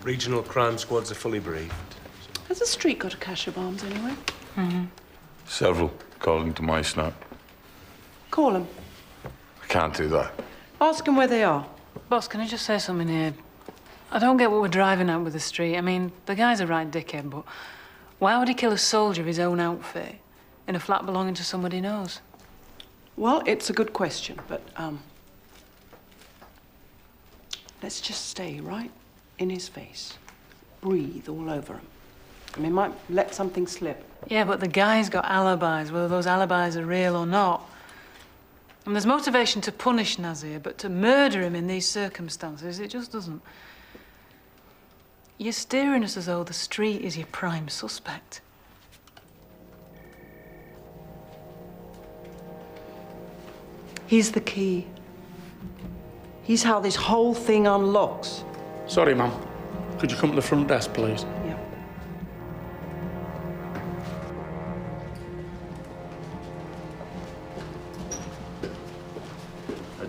Regional crime squads are fully briefed. Has the street got a cache of arms anyway? Several, according to my snap. Call them. I can't do that. Ask them where they are. Boss, can I just say something here? I don't get what we're driving at with the street. I mean, the guy's a right dickhead, but why would he kill a soldier of his own outfit in a flat belonging to somebody he knows? Well, it's a good question, but, let's just stay right in his face. Breathe all over him. I mean, might let something slip. Yeah, but the guy's got alibis, whether those alibis are real or not. And there's motivation to punish Nazir, but to murder him in these circumstances, it just doesn't. You're steering us as though the street is your prime suspect. He's the key. He's how this whole thing unlocks. Sorry, ma'am. Could you come to the front desk, please? Yeah.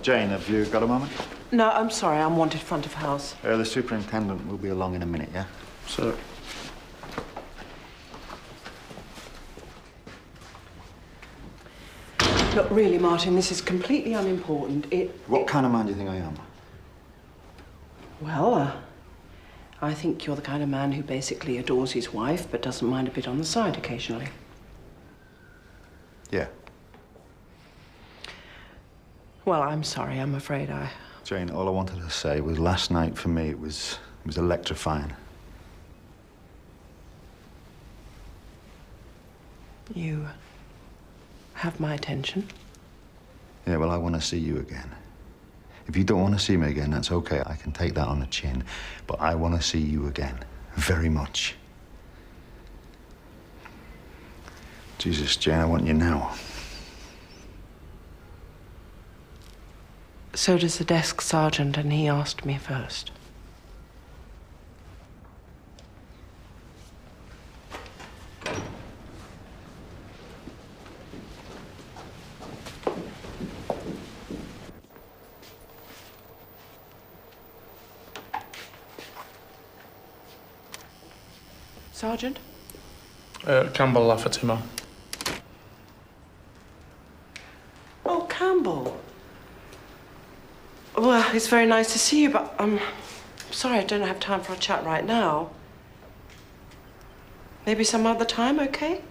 Jane, have you got a moment? No, I'm sorry. I'm wanted front of house. The superintendent will be along in a minute, yeah? Sir. Look, really, Martin, this is completely unimportant. What kind of man do you think I am? Well, I think you're the kind of man who basically adores his wife, but doesn't mind a bit on the side occasionally. Yeah. Well, I'm sorry. I'm afraid Jane, all I wanted to say was last night for me it was electrifying. You have my attention. Yeah, well, I want to see you again. If you don't want to see me again, that's okay. I can take that on the chin. But I want to see you again. Very much. Jesus, Jane, I want you now. So does the desk sergeant, and he asked me first. Sergeant? Campbell Lafferty, ma'am. Oh, Campbell. Well, it's very nice to see you, but I'm sorry I don't have time for a chat right now. Maybe some other time, okay?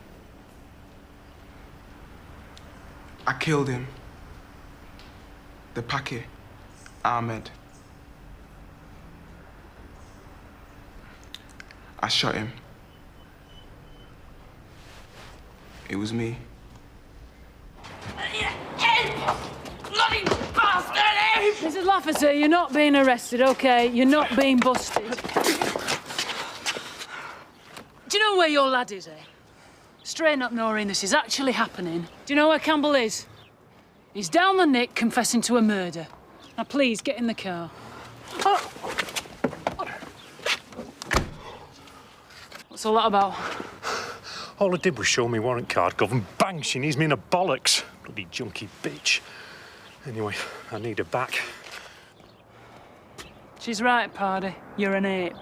I killed him. The Paki, Ahmed. I shot him. It was me. Bloody bastard! Mrs. Lafferty, you're not being arrested, OK? You're not being busted. Do you know where your lad is, eh? Straighten up, Noreen, this is actually happening. Do you know where Campbell is? He's down the nick confessing to a murder. Now, please, get in the car. What's all that about? All I did was show me warrant card, Gov, and bang, she needs me in a bollocks. Bloody junkie bitch. Anyway, I need her back. She's right, Pardy. You're an ape.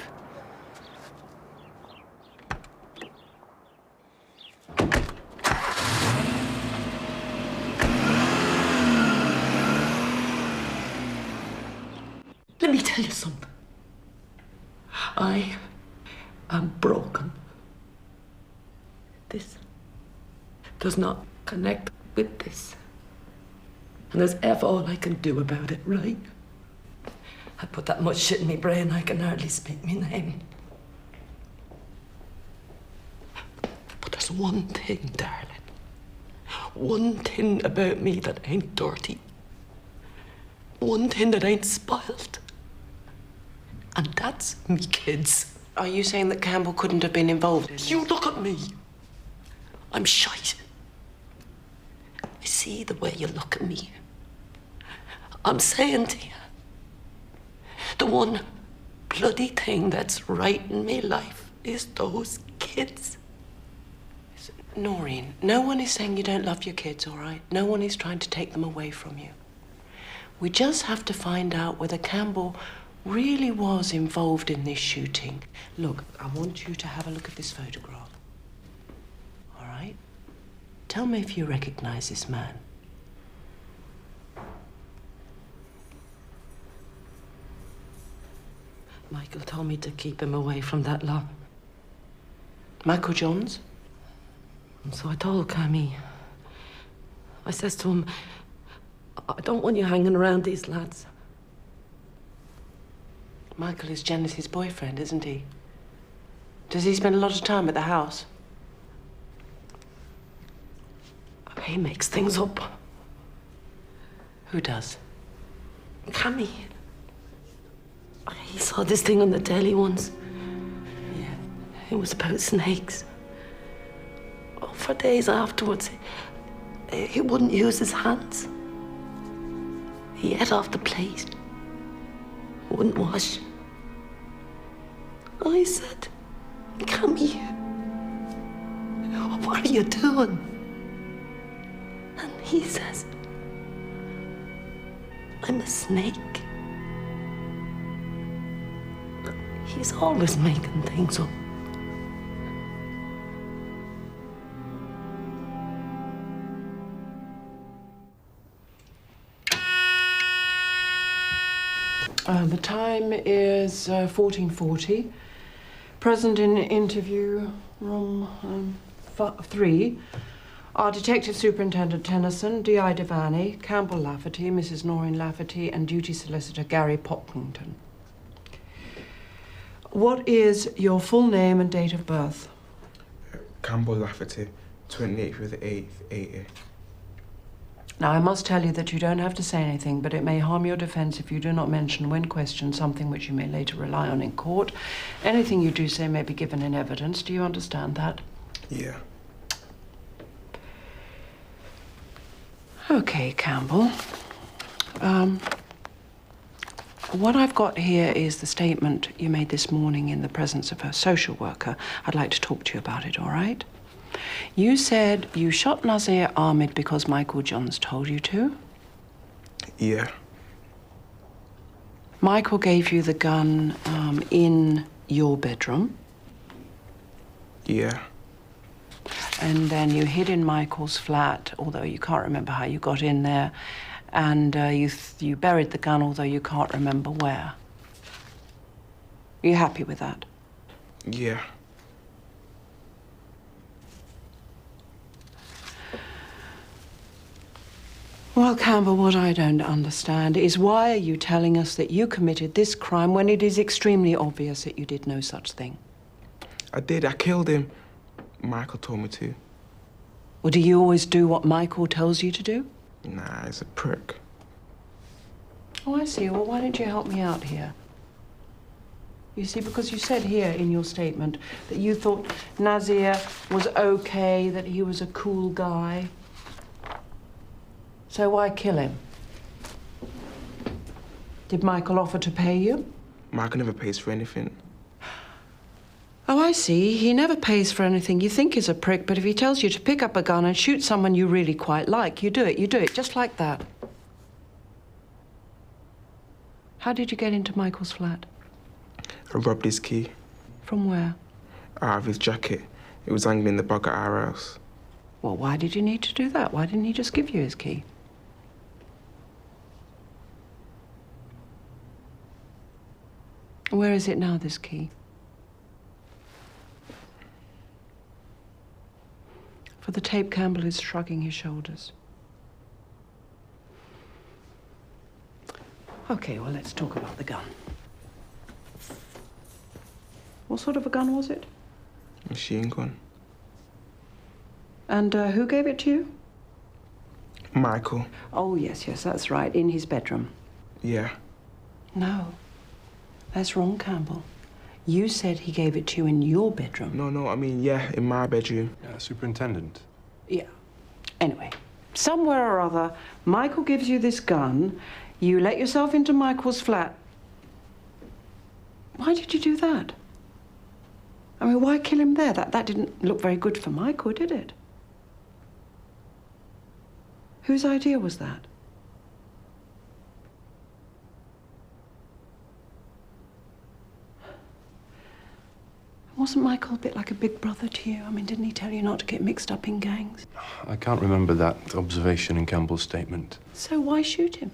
Let me tell you something. I am broken. This does not connect with this. And there's F all I can do about it, right? I put that much shit in me brain I can hardly speak me name. But there's one thing, darling. One thing about me that ain't dirty. One thing that ain't spoiled. And that's me kids. Are you saying that Campbell couldn't have been involved in it? You look at me. I'm shite. I see the way you look at me. I'm saying to you, the one bloody thing that's right in me life is those kids. Noreen, no one is saying you don't love your kids, all right? No one is trying to take them away from you. We just have to find out whether Campbell really was involved in this shooting. Look, I want you to have a look at this photograph. All right? Tell me if you recognize this man. Michael told me to keep him away from that lot. Michael Johns? And so I told Cammy. I says to him, I don't want you hanging around these lads. Michael is Janice's boyfriend, isn't he? Does he spend a lot of time at the house? He makes things up. Who does? Cammy. He saw this thing on the telly once. Yeah. It was about snakes. Oh, for days afterwards, he wouldn't use his hands. He ate off the plate. Wouldn't wash. I said, Cammy, what are you doing? And he says, I'm a snake. He's always making things up. The time is 14:40. Present in interview room 3 are Detective Superintendent Tennison, D.I. Devaney, Campbell Lafferty, Mrs. Noreen Lafferty, and Duty Solicitor Gary Pocklington. What is your full name and date of birth? Campbell Lafferty, 28th of the 8th, 80. Now, I must tell you that you don't have to say anything, but it may harm your defence if you do not mention when questioned something which you may later rely on in court. Anything you do say may be given in evidence. Do you understand that? Yeah. Okay, Campbell. What I've got here is the statement you made this morning in the presence of a social worker. I'd like to talk to you about it, all right? You said you shot Nazir Ahmed because Michael Johns told you to? Yeah. Michael gave you the gun in your bedroom? Yeah. And then you hid in Michael's flat, although you can't remember how you got in there. And you buried the gun, although you can't remember where. Are you happy with that? Yeah. Well, Campbell, what I don't understand is why are you telling us that you committed this crime when it is extremely obvious that you did no such thing? I did. I killed him. Michael told me to. Well, do you always do what Michael tells you to do? Nah, he's a prick. Oh, I see. Well, why don't you help me out here? You see, because you said here in your statement that you thought Nazir was okay, that he was a cool guy. So why kill him? Did Michael offer to pay you? Michael never pays for anything. Oh, I see. He never pays for anything. You think he's a prick, but if he tells you to pick up a gun and shoot someone you really quite like, you do it. You do it just like that. How did you get into Michael's flat? I robbed his key. From where? Out of his jacket. It was hanging in the bog at our house. Well, why did you need to do that? Why didn't he just give you his key? Where is it now, this key? For the tape, Campbell is shrugging his shoulders. Okay, well, let's talk about the gun. What sort of a gun was it? Machine gun. And who gave it to you? Michael. Oh, yes, that's right. In his bedroom. Yeah. No. That's wrong, Campbell. You said he gave it to you in your bedroom. No, I mean, yeah, in my bedroom. Superintendent. Yeah. Anyway, somewhere or other, Michael gives you this gun. You let yourself into Michael's flat. Why did you do that? I mean, why kill him there? That didn't look very good for Michael, did it? Whose idea was that? Wasn't Michael a bit like a big brother to you? I mean, didn't he tell you not to get mixed up in gangs? I can't remember that observation in Campbell's statement. So why shoot him?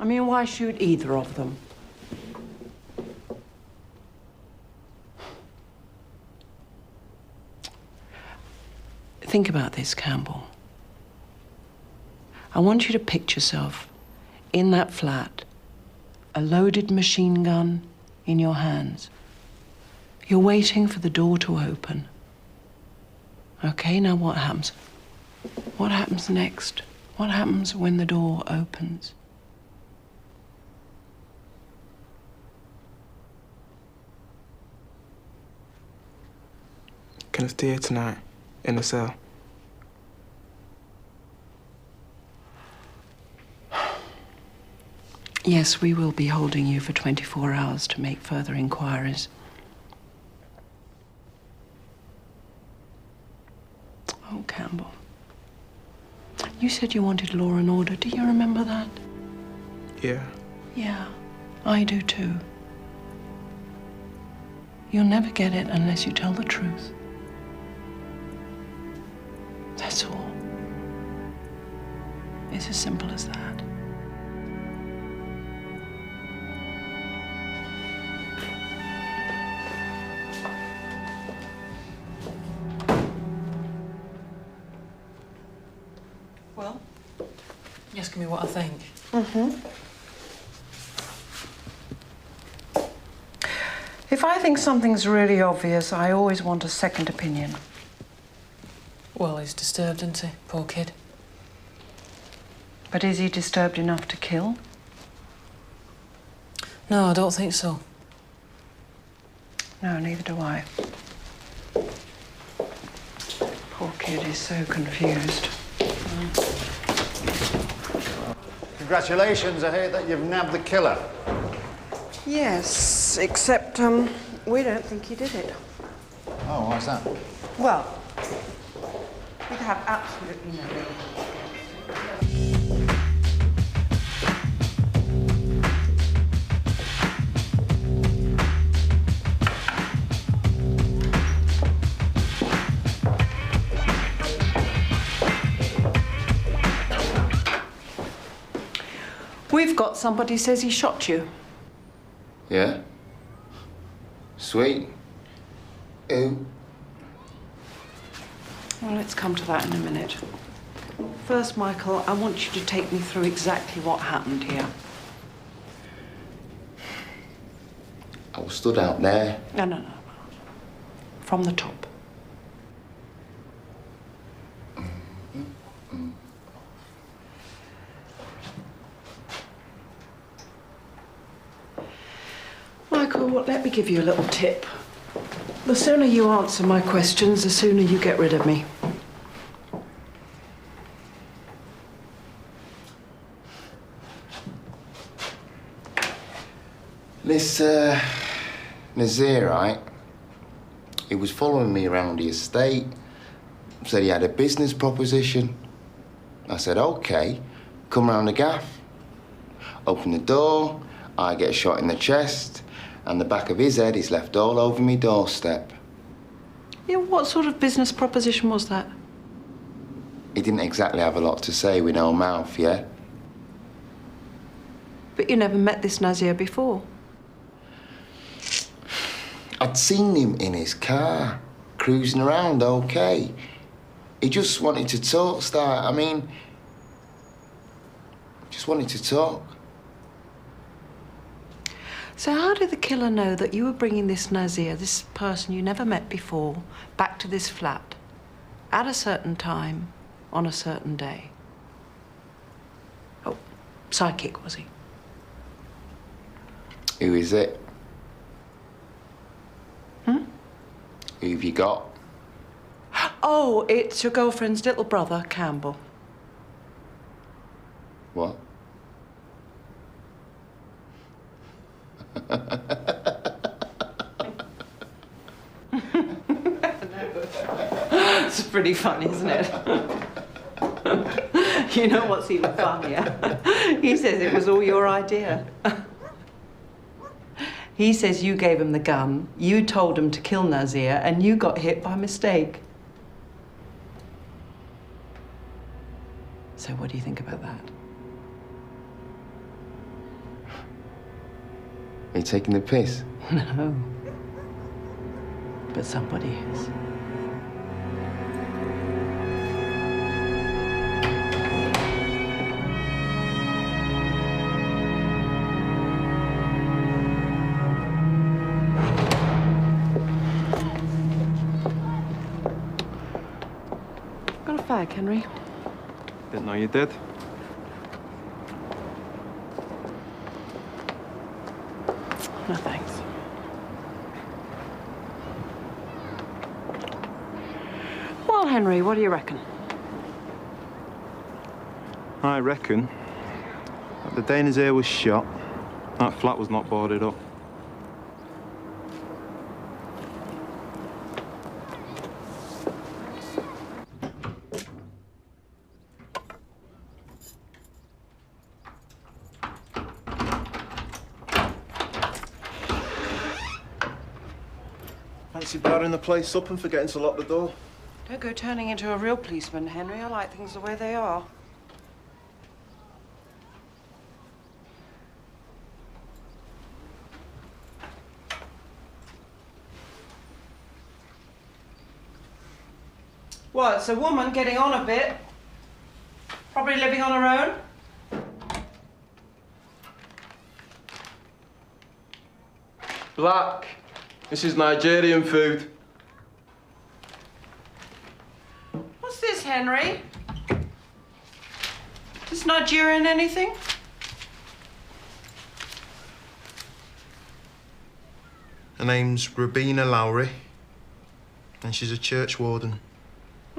I mean, why shoot either of them? Think about this, Campbell. I want you to picture yourself in that flat, a loaded machine gun in your hands. You're waiting for the door to open. Okay, now what happens? What happens next? What happens when the door opens? Can I stay here tonight? In the cell? Yes, we will be holding you for 24 hours to make further inquiries. Oh, Campbell. You said you wanted law and order. Do you remember that? Yeah. Yeah, I do too. You'll never get it unless you tell the truth. That's all. It's as simple as that. Well, you asking me what I think? If I think something's really obvious, I always want a second opinion. Well, he's disturbed, isn't he? Poor kid. But is he disturbed enough to kill? No, I don't think so. No, neither do I. Poor kid is so confused. Congratulations, I hear that you've nabbed the killer. Yes, except, we don't think he did it. Oh, why's that? Well, we have absolutely no idea. We've got somebody says he shot you. Yeah? Sweet. Who? Well, let's come to that in a minute. First, Michael, I want you to take me through exactly what happened here. I was stood out there. No. From the top. Michael, let me give you a little tip. The sooner you answer my questions, the sooner you get rid of me. This, Nazir, right? He was following me around the estate, said he had a business proposition. I said, OK, come round the gaff. Open the door, I get shot in the chest, and the back of his head is left all over me doorstep. Yeah, what sort of business proposition was that? He didn't exactly have a lot to say with no mouth, yeah? But you never met this Nazir before. I'd seen him in his car, cruising around OK. He just wanted to talk, just wanted to talk. So how did the killer know that you were bringing this Nazir, this person you never met before, back to this flat at a certain time on a certain day? Oh, psychic, was he? Who is it? Hmm? Who have you got? Oh, it's your girlfriend's little brother, Campbell. What? It's pretty funny, isn't it? You know what's even funnier? He says it was all your idea. He says you gave him the gun, you told him to kill Nazir, and you got hit by mistake. So what do you think about that? Are you taking the piss? No. But somebody is. Got a fag, Henry? Didn't know you did. No, thanks. Well, Henry, what do you reckon? I reckon that the day Nazir was shot, that flat was not boarded up. Fancy barring the place up and forgetting to lock the door? Don't go turning into a real policeman, Henry. I like things the way they are. Well, it's a woman getting on a bit. Probably living on her own. Black. This is Nigerian food. What's this, Henry? Is this Nigerian anything? Her name's Robina Lowry, and she's a church warden.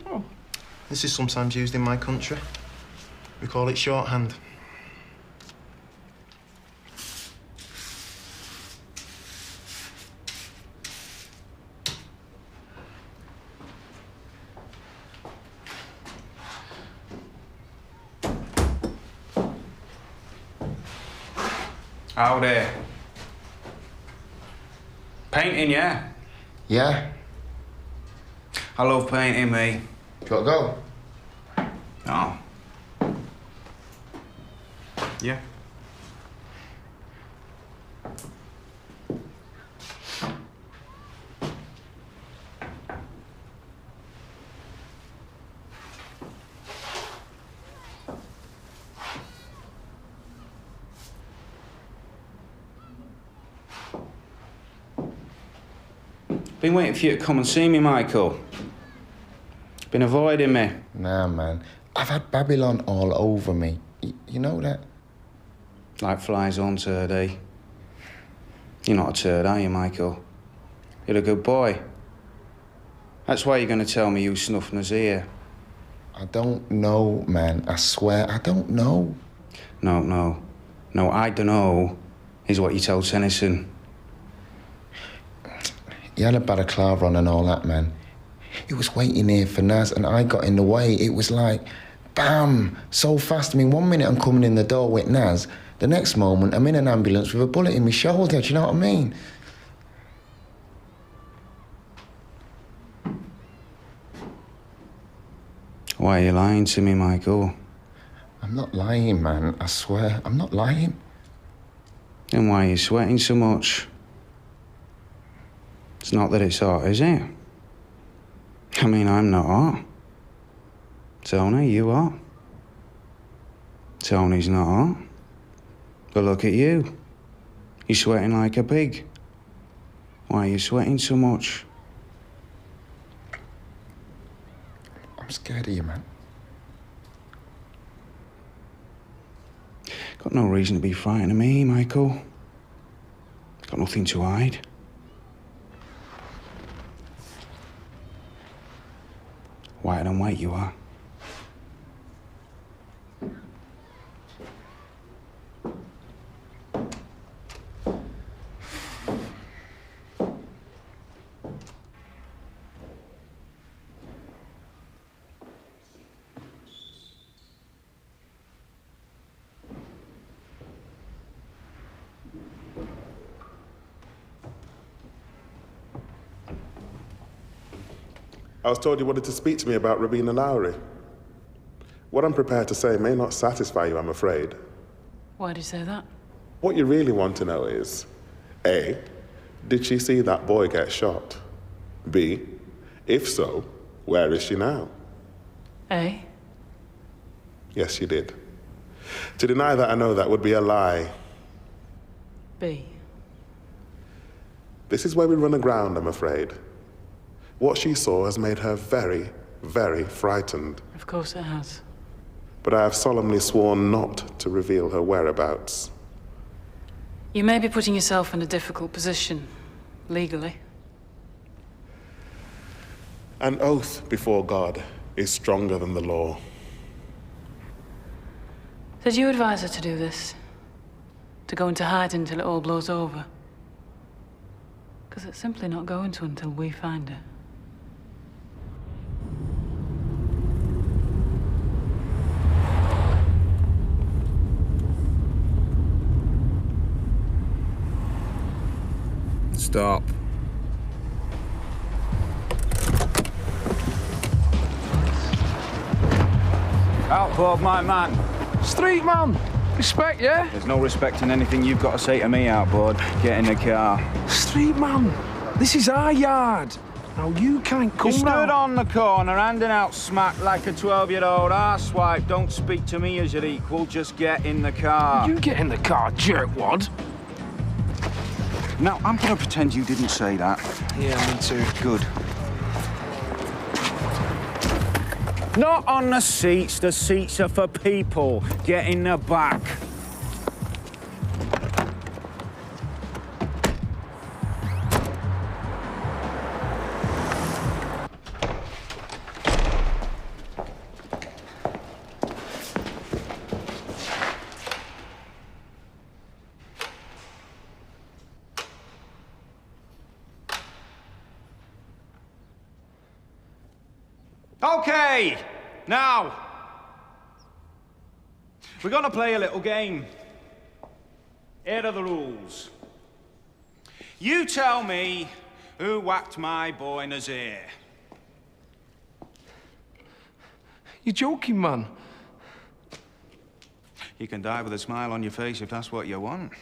Oh. This is sometimes used in my country. We call it shorthand. Howdy. Painting, yeah? Yeah. I love painting, me. Do you want to go? Oh. Yeah. Been waiting for you to come and see me, Michael. Been avoiding me. Nah, man. I've had Babylon all over me. You know that? Like flies on turd, eh? You're not a turd, are you, Michael? You're a good boy. That's why you're going to tell me you snuffed Nazir. I don't know, man. I swear, I don't know. No, I don't know is what you tell Tennison. He had a balaclava on and all that, man. He was waiting here for Naz, and I got in the way. It was like, bam, so fast. I mean, 1 minute I'm coming in the door with Naz. The next moment, I'm in an ambulance with a bullet in my shoulder. Do you know what I mean? Why are you lying to me, Michael? I'm not lying, man. I swear, I'm not lying. Then why are you sweating so much? It's not that it's hot, is it? I mean, I'm not hot. Tony, you hot? Tony's not hot. But look at you. You're sweating like a pig. Why are you sweating so much? I'm scared of you, man. Got no reason to be frightened of me, Michael. Got nothing to hide. Whiter than white you are. I was told you wanted to speak to me about Robina Lowry. What I'm prepared to say may not satisfy you, I'm afraid. Why do you say that? What you really want to know is, A, did she see that boy get shot? B, if so, where is she now? A? Yes, she did. To deny that I know that would be a lie. B? This is where we run aground, I'm afraid. What she saw has made her very, very frightened. Of course it has. But I have solemnly sworn not to reveal her whereabouts. You may be putting yourself in a difficult position, legally. An oath before God is stronger than the law. Did you advise her to do this? To go into hiding until it all blows over? Because it's simply not going to until we find her. Stop. Outboard, my man. Street man. Respect, yeah? There's no respect in anything you've got to say to me, outboard. Get in the car. Street man. This is our yard. Now you can't come You stood round. on the corner, handing out smack like a 12-year-old arsewipe. Don't speak to me as your equal, just get in the car. You get in the car, jerkwad. Now, I'm gonna pretend you didn't say that. Yeah, me too. Good. Not on the seats are for people. Get in the back. OK, now, we're going to play a little game. Here are the rules. You tell me who whacked my boy Nazir. You're joking, man. You can die with a smile on your face if that's what you want.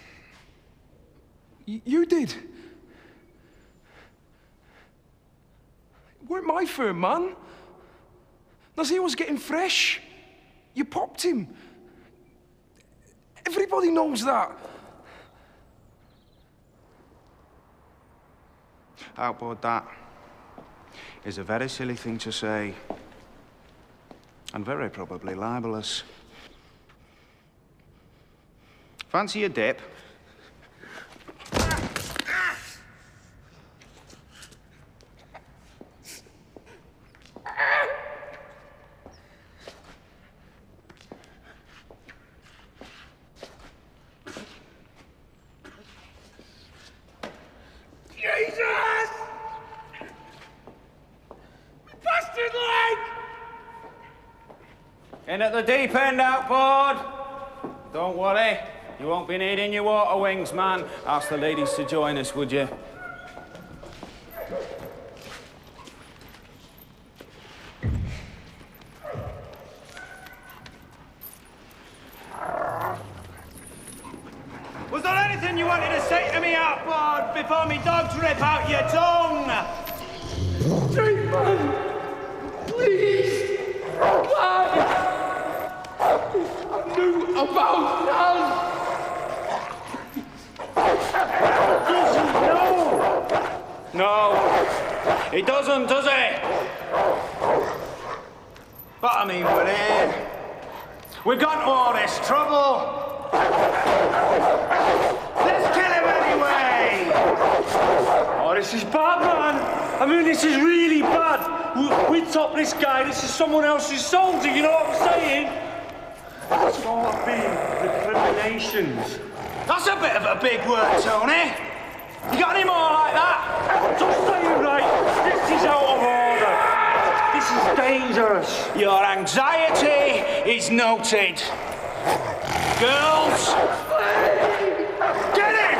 You did. It weren't my firm, man. Nazir was getting fresh. You popped him. Everybody knows that. Outboard, that is a very silly thing to say. And very probably libelous. Fancy a dip? Jesus! Bastard leg! In at the deep end, outboard. Don't worry, you won't be needing your water wings, man. Ask the ladies to join us, would you? Was there anything you wanted to say to me, outboard, before me dogs rip out your tongue? Jane, man! Please! God! I knew about Naz! Doesn't know! No, he doesn't, does he? But I mean, we're here. We've got into all this trouble. Let's kill him anyway! Oh, this is bad, man. I mean, this is really bad. We top this guy. This is someone else's soldier, you know what I'm saying? It's all been recriminations. That's a bit of a big word, Tony. You got any more like that? Just say it right. This is out of order. This is dangerous. Your anxiety is noted. Girls, get in!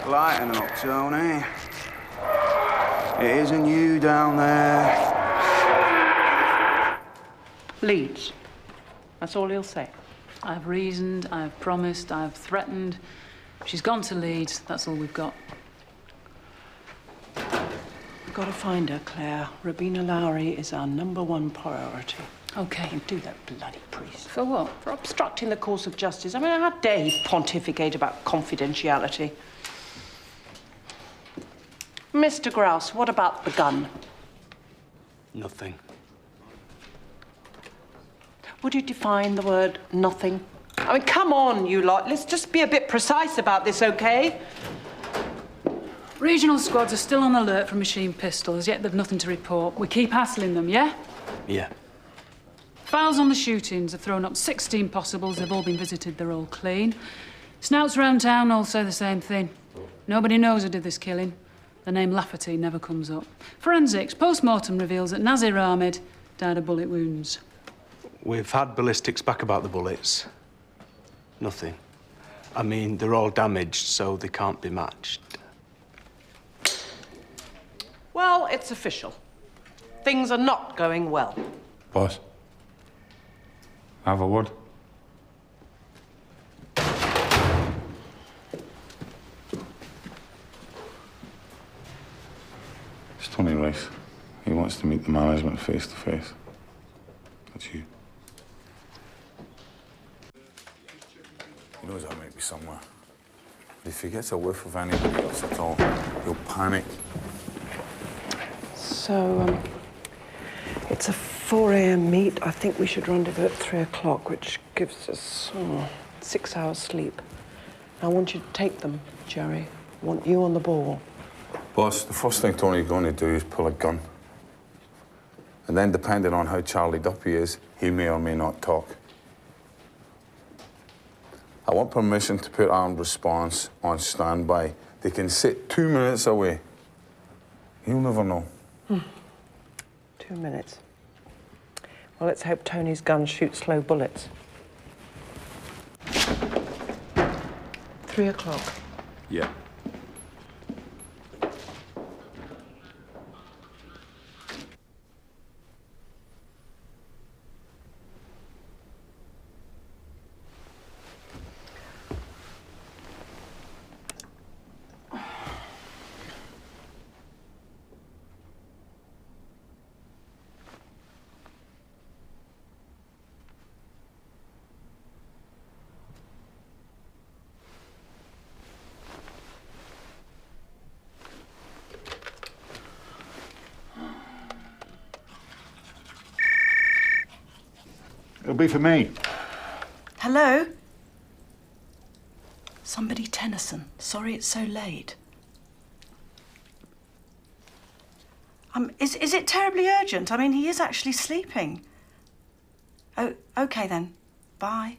Lighten up, Tony. It isn't you down there. Leeds. That's all he'll say. I've reasoned, I've promised, I've threatened. She's gone to Leeds. That's all we've got. We've got to find her, Claire. Robina Lowry is our #1 priority. OK. And do that bloody priest. For what? For obstructing the course of justice. I mean, how dare he pontificate about confidentiality? Mr. Grouse, what about the gun? Nothing. Would you define the word nothing? I mean, come on, you lot. Let's just be a bit precise about this, OK? Regional squads are still on alert for machine pistols, yet they've nothing to report. We keep hassling them, yeah? Yeah. Files on the shootings have thrown up 16 possibles. They've all been visited. They're all clean. Snouts round town all say the same thing. Nobody knows who did this killing. The name Lafferty never comes up. Forensics post-mortem reveals that Nazir Ahmed died of bullet wounds. We've had ballistics back about the bullets. Nothing. I mean, they're all damaged, so they can't be matched. Well, it's official. Things are not going well. Boss, have a word. It's Tony Rice. He wants to meet the management face to face. That's you. He knows I might be somewhere. But if he gets a whiff of anybody else at all, he'll panic. So, it's a 4 a.m. meet. I think we should rendezvous at 3 o'clock, which gives us 6 hours sleep. I want you to take them, Jerry. I want you on the ball. Boss, the first thing Tony's going to do is pull a gun. And then, depending on how charlied up he is, he may or may not talk. I want permission to put armed response on standby. They can sit 2 minutes away. You'll never know. 2 minutes. Well, let's hope Tony's gun shoots slow bullets. 3 o'clock. Yeah. It'll be for me. Hello? Somebody Tennison. Sorry it's so late. Is it terribly urgent? I mean, he is actually sleeping. Oh, OK then. Bye.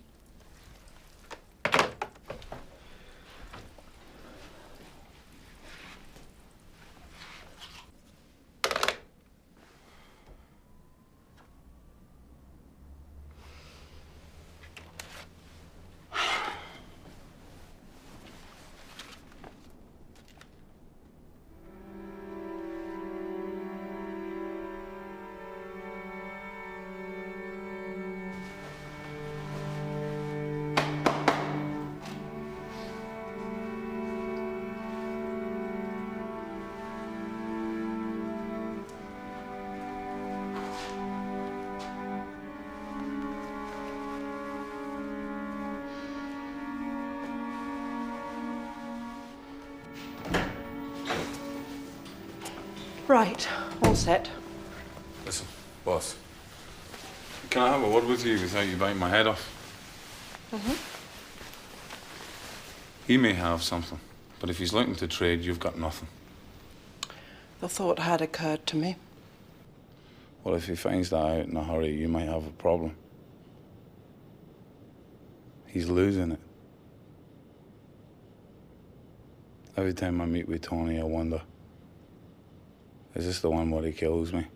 Right, all set. Listen, boss. Can I have a word with you without you biting my head off? He may have something, but if he's looking to trade, you've got nothing. The thought had occurred to me. Well, if he finds that out in a hurry, you might have a problem. He's losing it. Every time I meet with Tony, I wonder, is this the one where he kills me?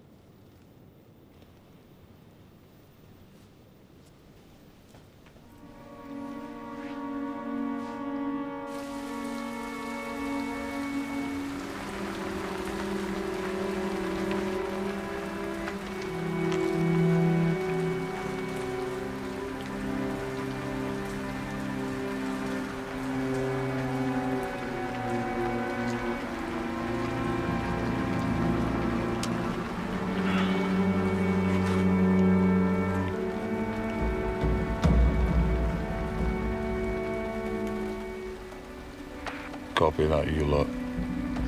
Copy that, you lot.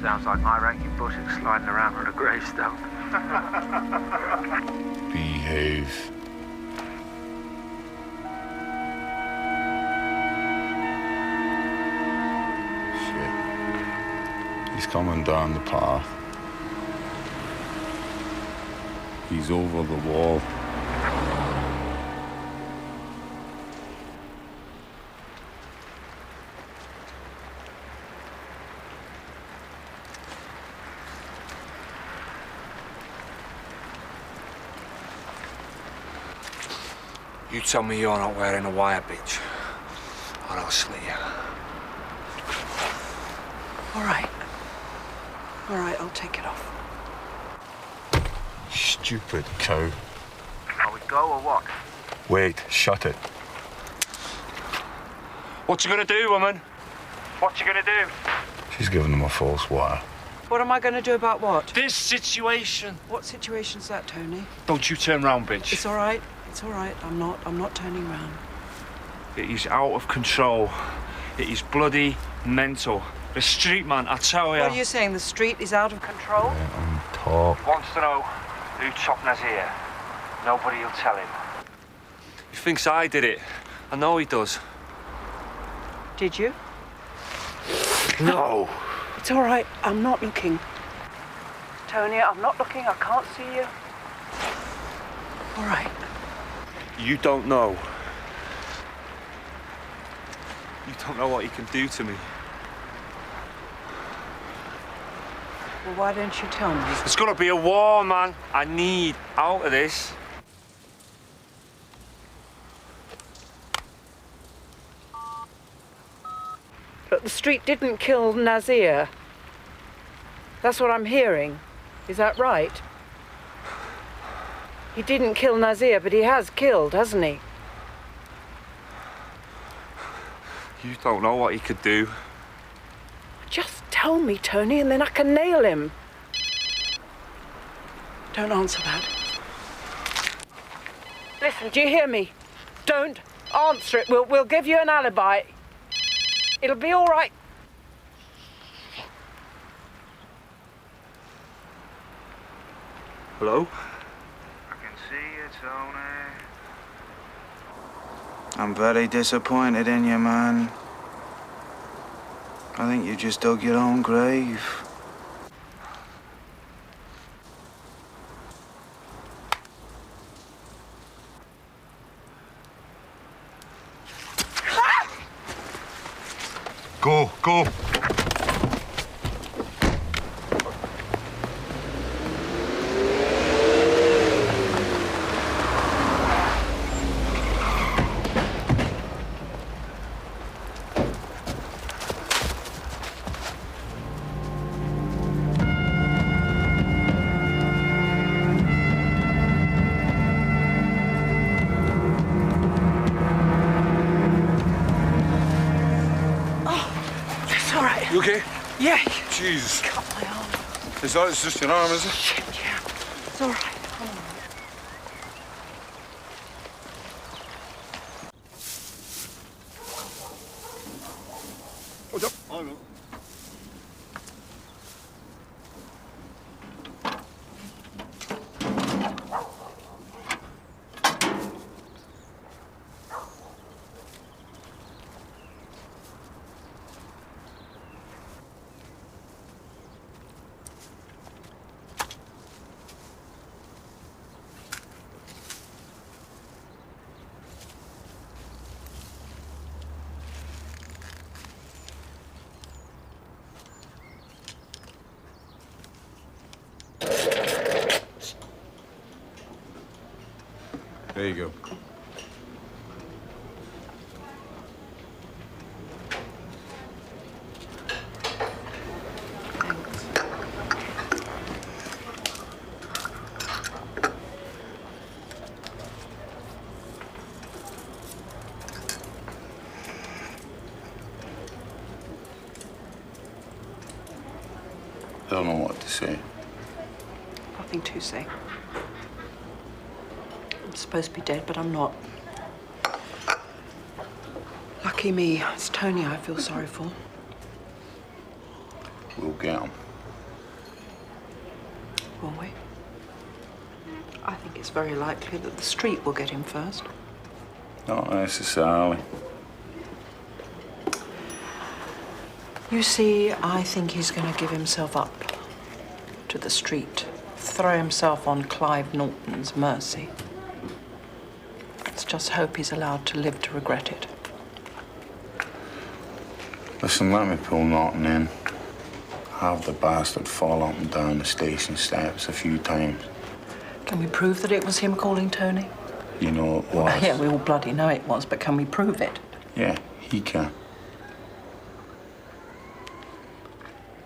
Sounds like my ranking bullshit sliding around on a gravestone. Behave. Shit. He's coming down the path. He's over the wall. You tell me you're not wearing a wire, bitch, or I'll slit you. All right. All right, I'll take it off. Stupid cow. Shall we go or what? Wait, shut it. What you gonna do, woman? What you gonna do? She's giving him a false wire. What am I going to do about what? This situation. What situation's that, Tony? Don't you turn round, bitch. It's all right. It's all right. I'm not turning round. It is out of control. It is bloody mental. The street man, I tell you. What are you saying? The street is out of control? On top. Wants to know who chopped Nazir. Nobody will tell him. He thinks I did it. I know he does. Did you? No. It's all right. I'm not looking. Tony, I'm not looking. I can't see you. All right. You don't know. You don't know what he can do to me. Well, why don't you tell me? There's gonna be a war, man. I need out of this. But the street didn't kill Nazir. That's what I'm hearing. Is that right? He didn't kill Nazir, but he has killed, hasn't he? You don't know what he could do. Just tell me, Tony, and then I can nail him. Don't answer that. Listen, do you hear me? Don't answer it. We'll give you an alibi. It'll be all right. Hello? I can see you, Tony. I'm very disappointed in you, man. I think you just dug your own grave. Go, go. You okay? Yeah. Jesus. Cut my arm. It's just your arm, is it? Shit, yeah. It's all right. Come on. Hold up. Hold up. There you go. I don't know what to say. Nothing to say. I'm supposed to be dead, but I'm not. Lucky me. It's Tony I feel sorry for. We'll get him. Will we? I think it's very likely that the street will get him first. Not necessarily. You see, I think he's going to give himself up to the street, throw himself on Clive Norton's mercy. Let's just hope he's allowed to live to regret it. Listen, let me pull Norton in. Have the bastard fall up and down the station steps a few times. Can we prove that it was him calling Tony? You know it was. Yeah, we all bloody know it was, but can we prove it? Yeah, he can.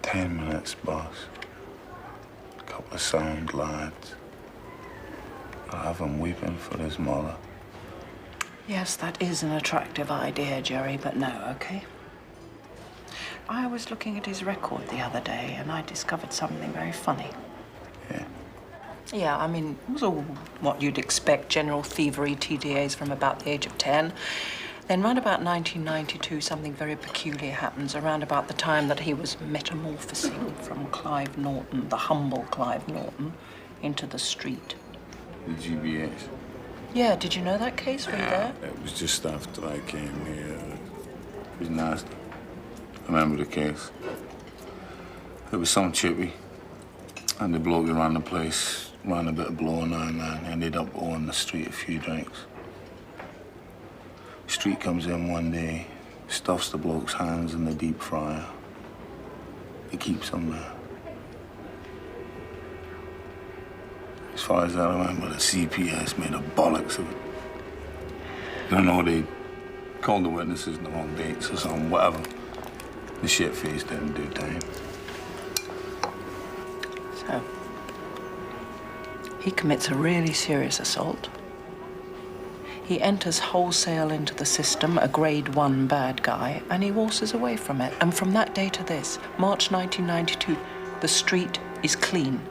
10 minutes, boss. A couple of sound lads. I'll have him weeping for his mother. Yes, that is an attractive idea, Jerry, but no, okay? I was looking at his record the other day, and I discovered something very funny. Yeah? Yeah, I mean, it was all what you'd expect, general thievery, TDAs from about the age of 10. Then round about 1992, something very peculiar happens, around about the time that he was metamorphosing from Clive Norton, the humble Clive Norton, into the street. The GBS. Yeah, did you know that case? Were you there? It was just after I came here. It was nasty. I remember the case. It was some chippy. And the bloke who ran the place ran a bit of blow now and then, ended up owing the street a few drinks. Street comes in one day, Stuffs the bloke's hands in the deep fryer. He keeps them there. As far as I remember, the CPS made a bollocks of it. I don't know, they called the witnesses in the wrong dates or something, whatever. The shit-face didn't do time. So, he commits a really serious assault. He enters wholesale into the system, a grade 1 bad guy, and he waltzes away from it. And from that day to this, March 1992, the street is clean.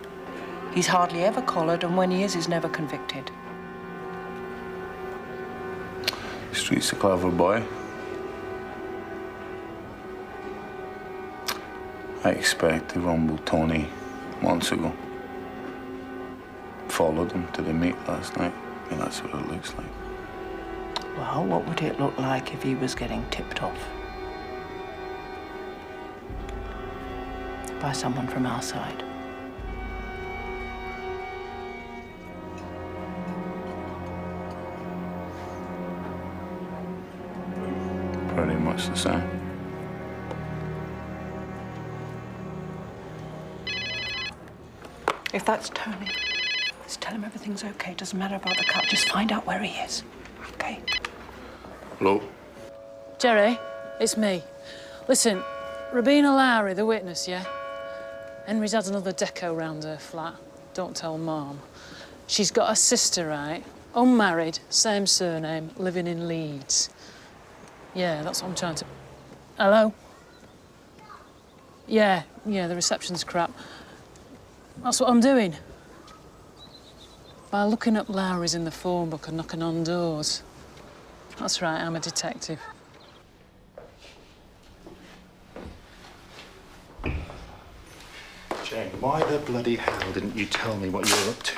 He's hardly ever collared, and when he is, he's never convicted. The street's a clever boy. I expect they rumbled Tony months ago. Followed him to the meet last night. I mean, that's what it looks like. Well, what would it look like if he was getting tipped off? By someone from our side. Pretty much the same. If that's Tony, just tell him everything's okay. Doesn't matter about the cut. Just find out where he is. Okay? Hello? Jerry, it's me. Listen, Robina Lowry, the witness, yeah? Henry's had another deco round her flat. Don't tell Mom. She's got a sister, right? Unmarried, same surname, living in Leeds. Yeah, that's what I'm trying to... Hello? Yeah, the reception's crap. That's what I'm doing. By looking up Lowry's in the phone book and knocking on doors. That's right, I'm a detective. Jane, why the bloody hell didn't you tell me what you were up to?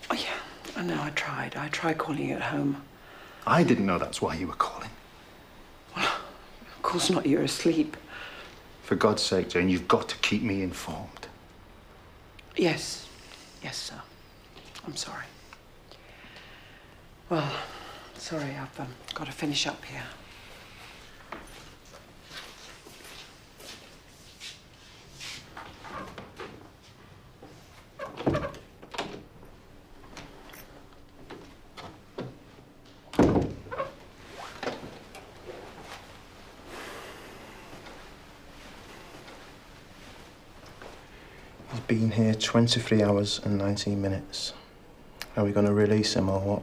Oh, yeah, I know, I tried. I tried calling you at home. I didn't know that's why you were calling. Well, of course not, you're asleep. For God's sake, Jane, you've got to keep me informed. Yes, sir. I'm sorry. Well, sorry, I've got to finish up here. He's been here 23 hours and 19 minutes. Are we going to release him or what?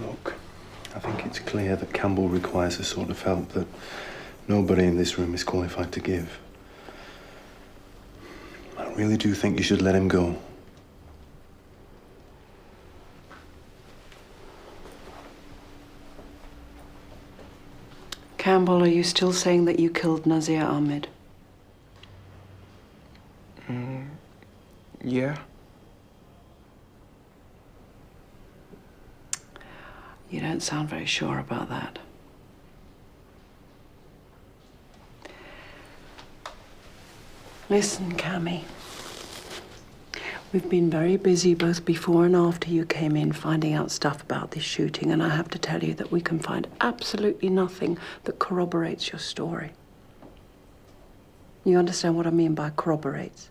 Look, I think it's clear that Campbell requires a sort of help that nobody in this room is qualified to give. I really do think you should let him go. Campbell, are you still saying that you killed Nazir Ahmed? Yeah. You don't sound very sure about that. Listen, Cammy. We've been very busy both before and after you came in finding out stuff about this shooting, and I have to tell you that we can find absolutely nothing that corroborates your story. You understand what I mean by corroborates?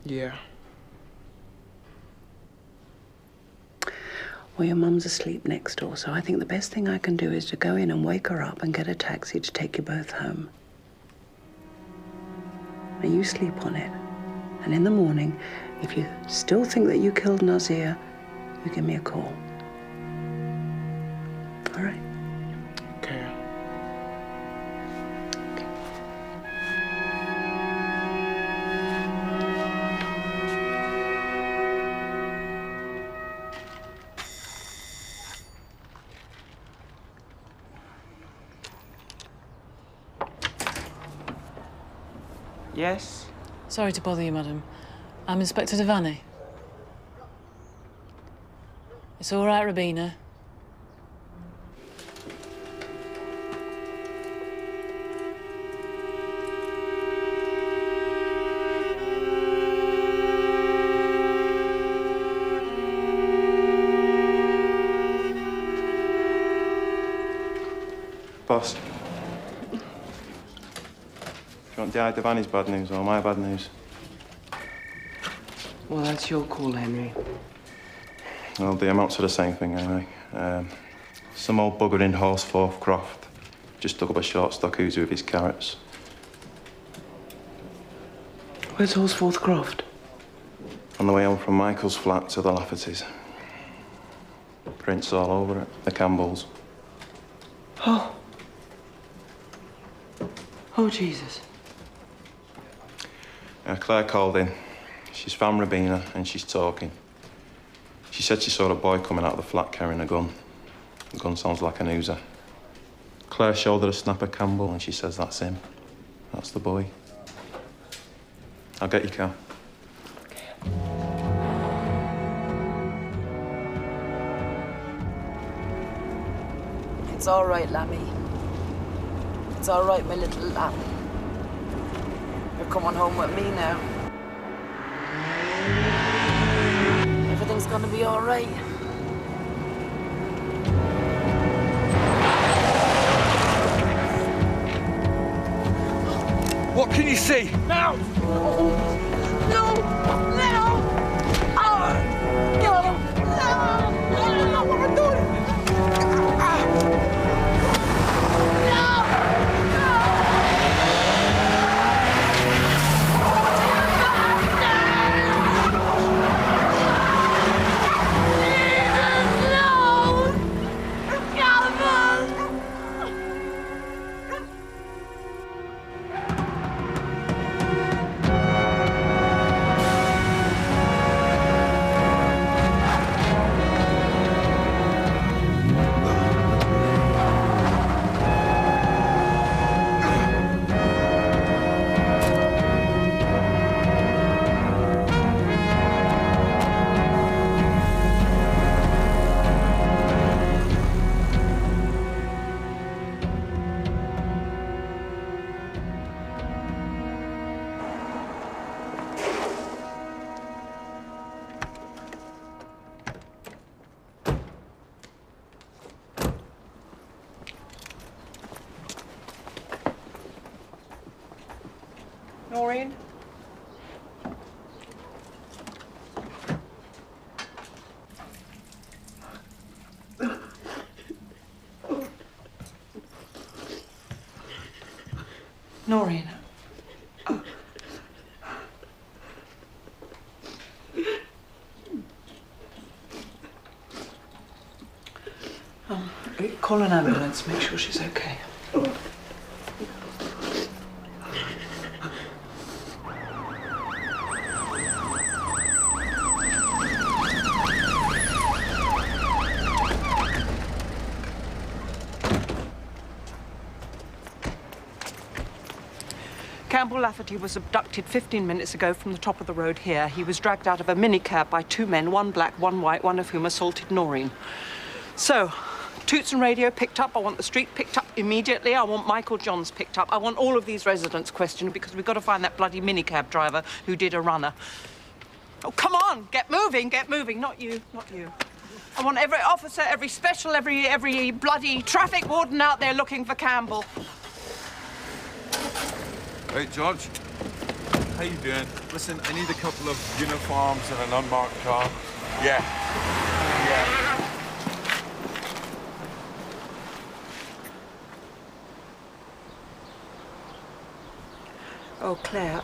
Yeah. Well, your mum's asleep next door, so I think the best thing I can do is to go in and wake her up and get a taxi to take you both home. Now, you sleep on it. And in the morning, if you still think that you killed Nazir, you give me a call. All right? Okay. Yes? Sorry to bother you, madam. I'm Inspector Devaney. It's all right, Robina. Boss. Do you want D.I. Devaney's bad news or my bad news? Well, that's your call, Henry. Well, the amounts are the same thing anyway. Some old bugger in Horsforth Croft just dug up a short stock oozer with his carrots. Where's Horsforth Croft? On the way home from Michael's flat to the Laffertys. Prints all over it, the Campbells. Oh. Oh, Jesus. Claire called in. She's found Rabina and she's talking. She said she saw a boy coming out of the flat carrying a gun. The gun sounds like an oozer. Claire showed her a snapper Campbell and she says that's him. That's the boy. I'll get your car. It's all right, Lammy. It's all right, my little lamb. You're coming home with me now. Everything's gonna be all right. What can you see? Now! No! Now! Oh! No! No! What am I doing? Noreen? Noreen. Call an ambulance, make sure she's okay. Campbell Lafferty was abducted 15 minutes ago from the top of the road here. He was dragged out of a minicab by two men, one black, one white, one of whom assaulted Noreen. So, Toots and Radio picked up. I want the street picked up immediately. I want Michael Johns picked up. I want all of these residents questioned because we've got to find that bloody minicab driver who did a runner. Oh, come on, get moving, not you, not you. I want every officer, every special, every bloody traffic warden out there looking for Campbell. Hey, George. How you doing? Listen, I need a couple of uniforms and an unmarked car. Yeah. Oh, Claire,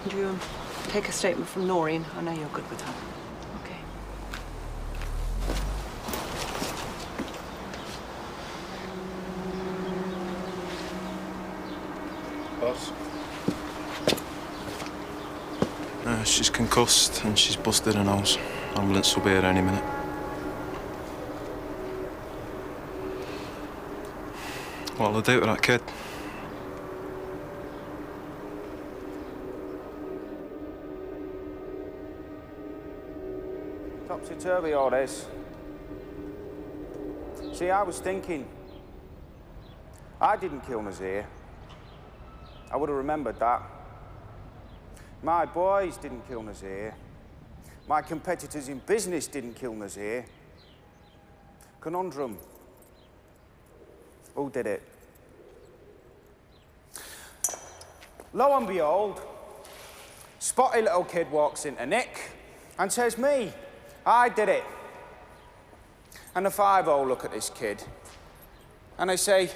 do you take a statement from Noreen? I know you're good with her. Okay. Boss? She's concussed and she's busted her nose. Ambulance will be here any minute. What'll I do with that kid? Topsy-turvy, all this. See, I was thinking, I didn't kill Nazir. I would have remembered that. My boys didn't kill Nazir. My competitors in business didn't kill Nazir. Conundrum. Who did it? Lo and behold, spotty little kid walks into Nick and says, me, I did it. And the 5-0 look at this kid and they say,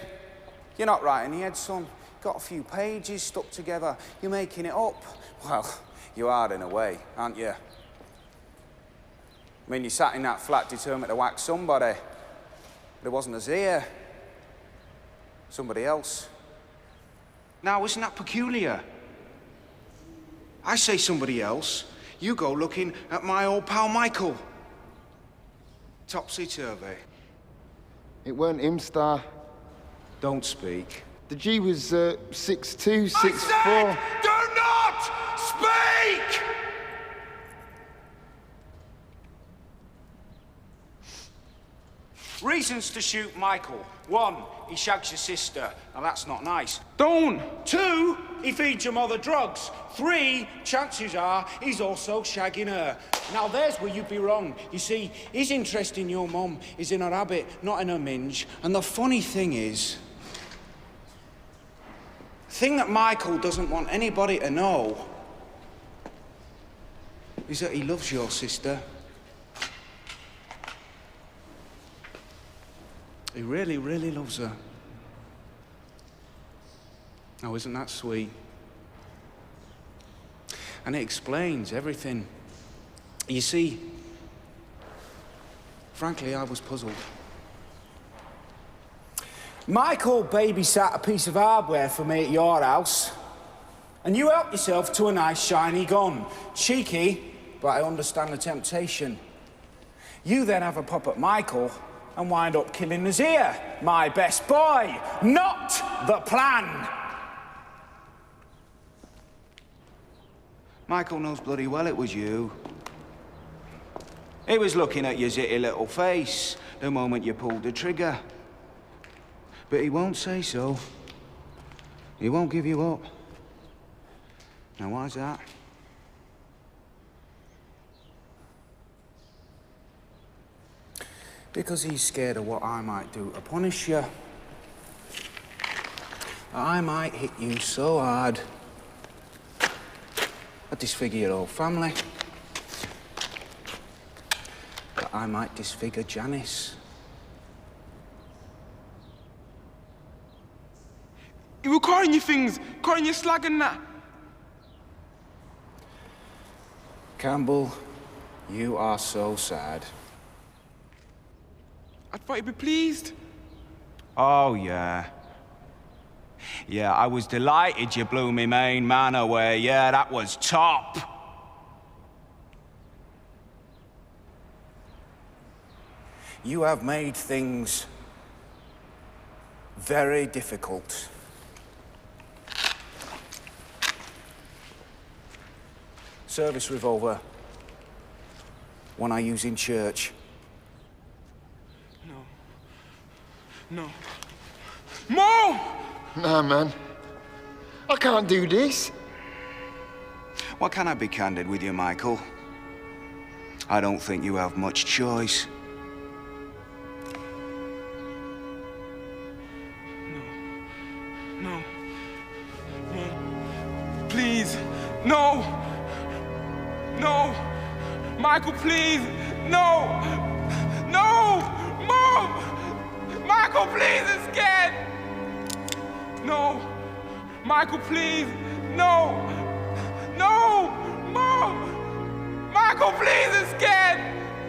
you're not right in the head, son. Got a few pages stuck together. You're making it up. Well, you are in a way, aren't you? I mean, you sat in that flat determined to whack somebody. But it wasn't us here. Somebody else. Now, isn't that peculiar? I say somebody else. You go looking at my old pal Michael. Topsy-turvy. It weren't him, Star. Don't speak. The G was 6'2", 6'4". I said, do not speak! Reasons to shoot Michael. 1, he shags your sister. Now, that's not nice. Don't! 2, he feeds your mother drugs. 3, chances are he's also shagging her. Now, there's where you'd be wrong. You see, his interest in your mum is in her habit, not in her minge. And the funny thing is, the thing that Michael doesn't want anybody to know is that he loves your sister. He really, really loves her. Oh, isn't that sweet? And it explains everything. You see, frankly, I was puzzled. Michael babysat a piece of hardware for me at your house, and you helped yourself to a nice shiny gun. Cheeky, but I understand the temptation. You then have a pop at Michael and wind up killing Nazir, my best boy. Not the plan. Michael knows bloody well it was you. He was looking at your zitty little face the moment you pulled the trigger. But he won't say so. He won't give you up. Now, why's that? Because he's scared of what I might do to punish you. I might hit you so hard I'd disfigure your whole family. But I might disfigure Janice. You were calling you things, calling you slag and that. Campbell, you are so sad. I thought you'd be pleased. Oh, yeah. Yeah, I was delighted you blew me main man away. Yeah, that was top. You have made things very difficult. Service revolver. One I use in church. No. Mom! Nah, man. I can't do this. Well, can I be candid with you, Michael? I don't think you have much choice. No. Please. No. No. Michael, please. No. No. Mom! Michael, please, I'm scared. No. Michael, please. No. No. Mom. Michael, please, I'm scared.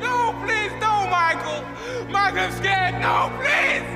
No, please, no, Michael. Michael, I'm scared. No, please.